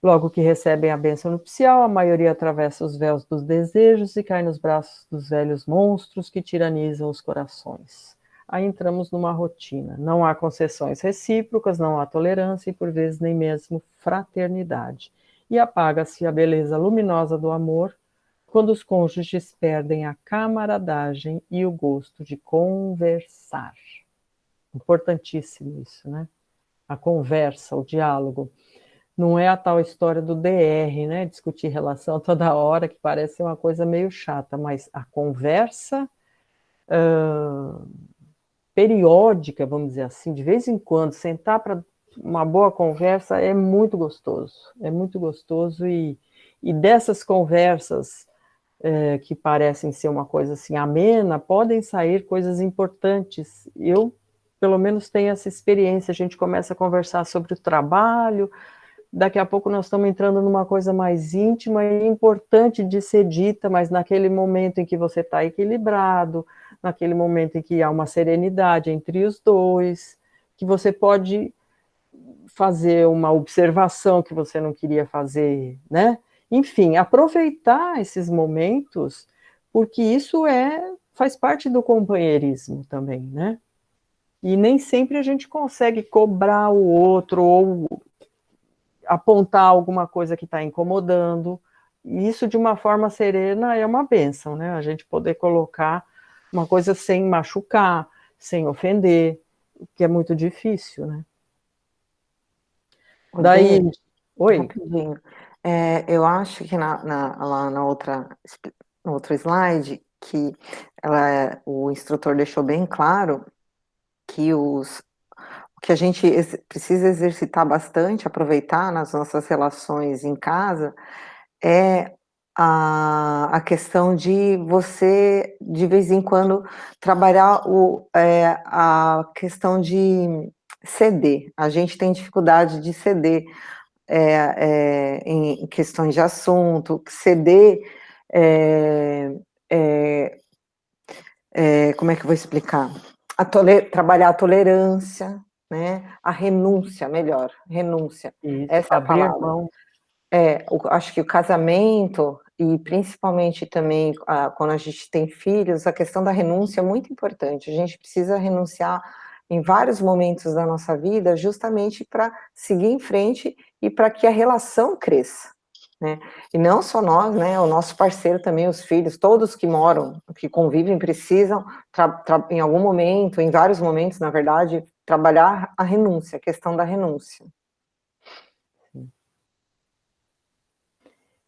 Logo que recebem a bênção nupcial, a maioria atravessa os véus dos desejos e cai nos braços dos velhos monstros que tiranizam os corações. Aí entramos numa rotina. Não há concessões recíprocas, não há tolerância e, por vezes, nem mesmo fraternidade. E apaga-se a beleza luminosa do amor quando os cônjuges perdem a camaradagem e o gosto de conversar. Importantíssimo isso, né? A conversa, o diálogo. Não é a tal história do DR, né? Discutir relação toda hora, que parece uma coisa meio chata, mas a conversa periódica, vamos dizer assim, de vez em quando, sentar para uma boa conversa é muito gostoso. É muito gostoso e dessas conversas que parecem ser uma coisa assim amena, podem sair coisas importantes. Eu, pelo menos, tenho essa experiência. A gente começa a conversar sobre o trabalho, daqui a pouco nós estamos entrando numa coisa mais íntima e importante de ser dita, mas naquele momento em que você está equilibrado, naquele momento em que há uma serenidade entre os dois, que você pode fazer uma observação que você não queria fazer, né? Enfim, aproveitar esses momentos, porque isso faz parte do companheirismo também, né? E nem sempre a gente consegue cobrar o outro ou apontar alguma coisa que está incomodando. E isso, de uma forma serena, é uma bênção, né? A gente poder colocar uma coisa sem machucar, sem ofender, que é muito difícil, né? Daí, oi? Rapidinho. Eu acho que lá no outro slide, que o instrutor deixou bem claro que o que a gente precisa exercitar bastante, aproveitar nas nossas relações em casa, é a questão de você, de vez em quando, trabalhar a questão de ceder. A gente tem dificuldade de ceder em questões de assunto, ceder, como é que eu vou explicar? Trabalhar a tolerância, né? A renúncia, melhor, renúncia. Isso, Essa é a abrir palavra. mão. Acho que o casamento, e principalmente também quando a gente tem filhos, a questão da renúncia é muito importante. A gente precisa renunciar em vários momentos da nossa vida, justamente para seguir em frente e para que a relação cresça, né? E não só nós, né? O nosso parceiro também, os filhos, todos que moram, que convivem, precisam, em algum momento, em vários momentos, na verdade, trabalhar a renúncia, a questão da renúncia.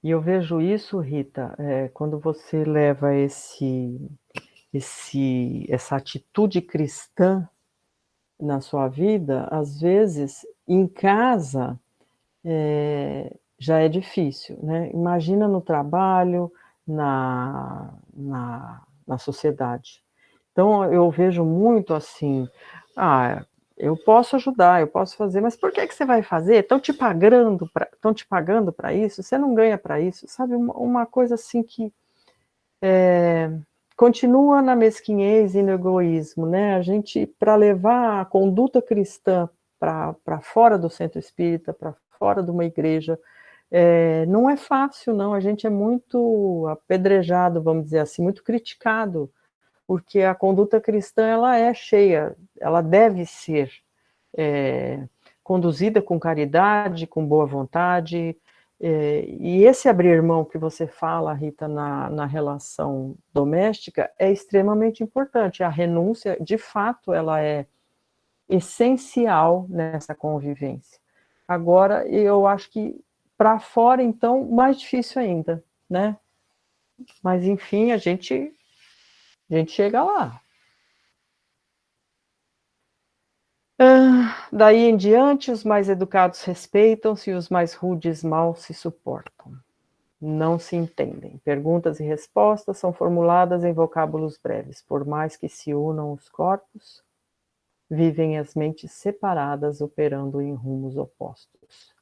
E eu vejo isso, Rita, quando você leva essa atitude cristã na sua vida, às vezes, em casa, já é difícil, né? Imagina no trabalho, na sociedade. Então, eu vejo muito assim, eu posso ajudar, eu posso fazer, mas por que você vai fazer? Estão te pagando para isso? Você não ganha para isso? Sabe, uma coisa assim que continua na mesquinhez e no egoísmo, né? A gente, para levar a conduta cristã para fora do centro espírita, para fora de uma igreja, não é fácil, não. A gente é muito apedrejado, vamos dizer assim, muito criticado, porque a conduta cristã ela é cheia, ela deve ser conduzida com caridade, com boa vontade, e esse abrir mão que você fala, Rita, na relação doméstica é extremamente importante. A renúncia, de fato, ela é essencial nessa convivência. Agora, eu acho que para fora, então, mais difícil ainda, né? Mas, enfim, a gente chega lá. Daí em diante, os mais educados respeitam-se e os mais rudes mal se suportam. Não se entendem. Perguntas e respostas são formuladas em vocábulos breves. Por mais que se unam os corpos, vivem as mentes separadas, operando em rumos opostos.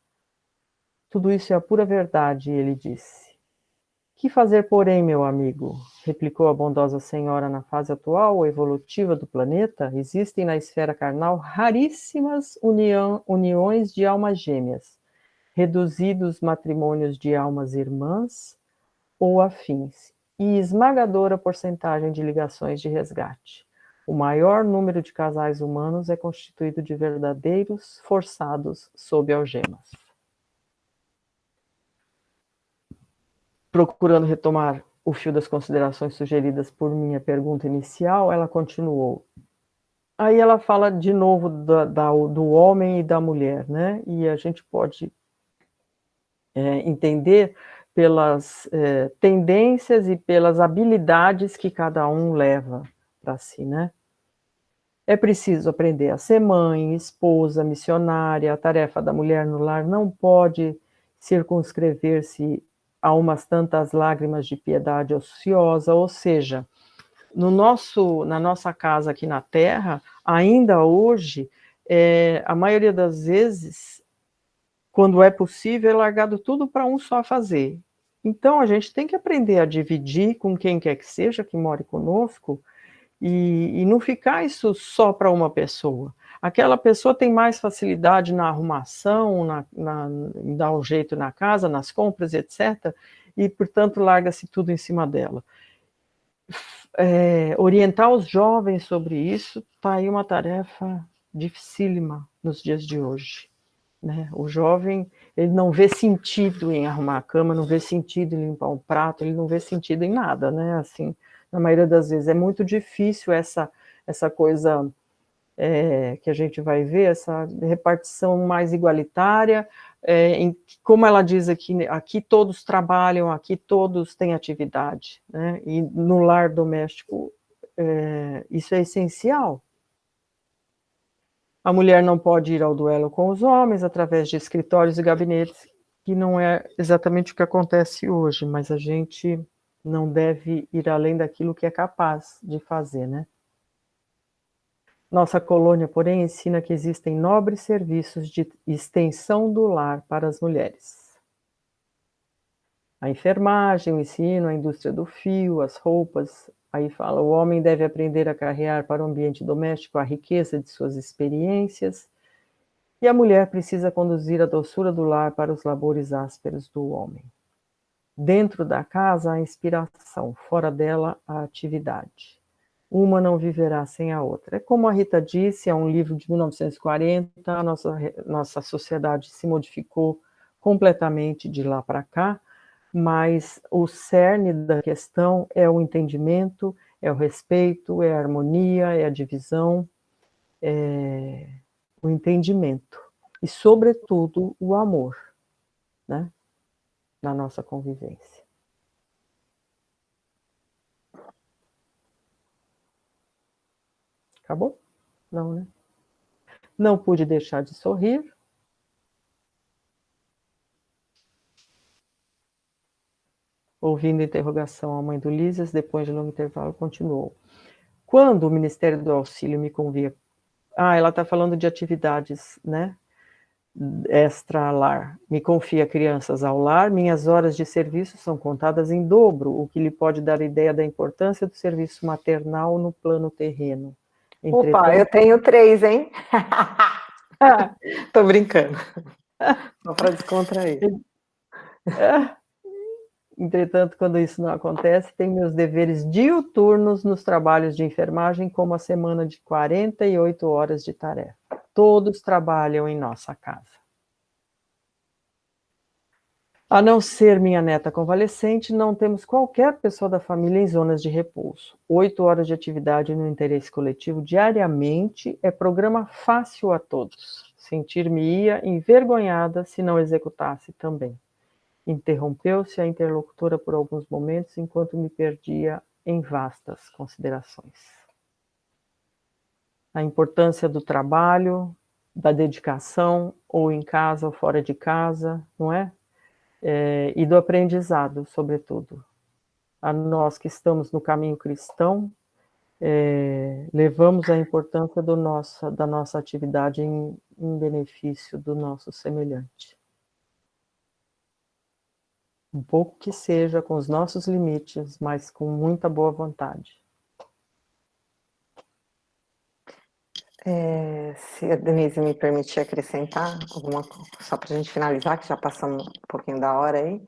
Tudo isso é a pura verdade, ele disse. Que fazer, porém, meu amigo? Replicou a bondosa senhora. Na fase atual ou evolutiva do planeta, existem na esfera carnal raríssimas uniões de almas gêmeas, reduzidos matrimônios de almas irmãs ou afins, e esmagadora porcentagem de ligações de resgate. O maior número de casais humanos é constituído de verdadeiros forçados sob algemas. Procurando retomar o fio das considerações sugeridas por minha pergunta inicial, ela continuou. Aí ela fala de novo do homem e da mulher, né? E a gente pode entender pelas tendências e pelas habilidades que cada um leva para si, né? É preciso aprender a ser mãe, esposa, missionária. A tarefa da mulher no lar não pode circunscrever-se a umas tantas lágrimas de piedade ociosa, ou seja, na nossa casa aqui na Terra, ainda hoje, a maioria das vezes, quando é possível, é largado tudo para um só fazer. Então, a gente tem que aprender a dividir com quem quer que seja que more conosco, e não ficar isso só para uma pessoa. Aquela pessoa tem mais facilidade na arrumação, em dar um jeito na casa, nas compras, etc., e, portanto, larga-se tudo em cima dela. Orientar os jovens sobre isso está aí uma tarefa dificílima nos dias de hoje, né? O jovem, ele não vê sentido em arrumar a cama, não vê sentido em limpar um prato, ele não vê sentido em nada, né? Assim, na maioria das vezes é muito difícil essa coisa que a gente vai ver, essa repartição mais igualitária, como ela diz aqui todos trabalham, aqui todos têm atividade, né? E no lar doméstico isso é essencial. A mulher não pode ir ao duelo com os homens através de escritórios e gabinetes, que não é exatamente o que acontece hoje, mas a gente não deve ir além daquilo que é capaz de fazer, né? Nossa colônia, porém, ensina que existem nobres serviços de extensão do lar para as mulheres. A enfermagem, o ensino, a indústria do fio, as roupas. Aí fala, o homem deve aprender a carrear para o ambiente doméstico a riqueza de suas experiências, e a mulher precisa conduzir a doçura do lar para os labores ásperos do homem. Dentro da casa, a inspiração, fora dela, a atividade. Uma não viverá sem a outra. É como a Rita disse, é um livro de 1940, a nossa sociedade se modificou completamente de lá para cá, mas o cerne da questão é o entendimento, é o respeito, é a harmonia, é a divisão, é o entendimento e, sobretudo, o amor, né, na nossa convivência. Acabou? Não, né? Não pude deixar de sorrir. Ouvindo a interrogação, a mãe do Lísias, depois de longo intervalo, continuou. Quando o Ministério do Auxílio me convia... ela está falando de atividades, né? Extra-lar. Me confia crianças ao lar, minhas horas de serviço são contadas em dobro, o que lhe pode dar ideia da importância do serviço maternal no plano terreno. Entretanto... Opa, eu tenho 3, hein? Tô brincando. Só para descontrair. Entretanto, quando isso não acontece, tenho meus deveres diuturnos nos trabalhos de enfermagem, como a semana de 48 horas de tarefa. Todos trabalham em nossa casa. A não ser minha neta convalescente, não temos qualquer pessoa da família em zonas de repouso. 8 horas de atividade no interesse coletivo diariamente é programa fácil a todos. Sentir-me-ia envergonhada se não executasse também. Interrompeu-se a interlocutora por alguns momentos, enquanto me perdia em vastas considerações. A importância do trabalho, da dedicação, ou em casa ou fora de casa, não é? E do aprendizado, sobretudo. A nós que estamos no caminho cristão, levamos a importância da nossa atividade em benefício do nosso semelhante. Um pouco que seja, com os nossos limites, mas com muita boa vontade. Se a Denise me permitir acrescentar alguma coisa, só para a gente finalizar, que já passamos um pouquinho da hora aí,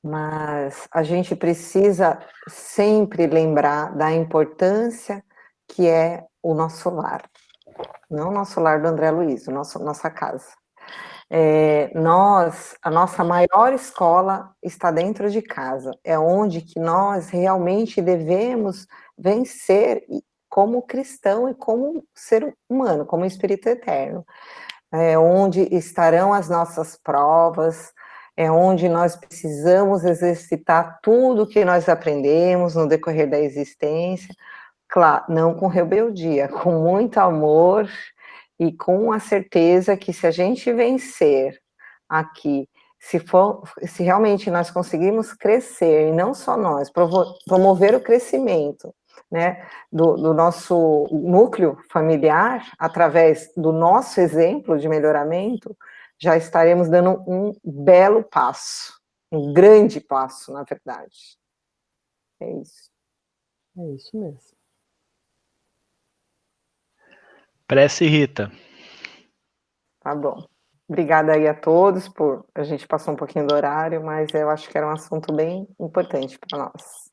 mas a gente precisa sempre lembrar da importância que é o nosso lar. Não o nosso lar do André Luiz, nossa casa. A nossa maior escola está dentro de casa, é onde que nós realmente devemos vencer como cristão e como ser humano, como espírito eterno. É onde estarão as nossas provas, é onde nós precisamos exercitar tudo que nós aprendemos no decorrer da existência, claro, não com rebeldia, com muito amor e com a certeza que se a gente vencer aqui, se realmente nós conseguirmos crescer, e não só nós, promover o crescimento, né, do nosso núcleo familiar, através do nosso exemplo de melhoramento, já estaremos dando um belo passo, um grande passo, na verdade. É isso. É isso mesmo. Prece, Rita. Tá bom. Obrigada aí a todos, a gente passou um pouquinho do horário, mas eu acho que era um assunto bem importante para nós.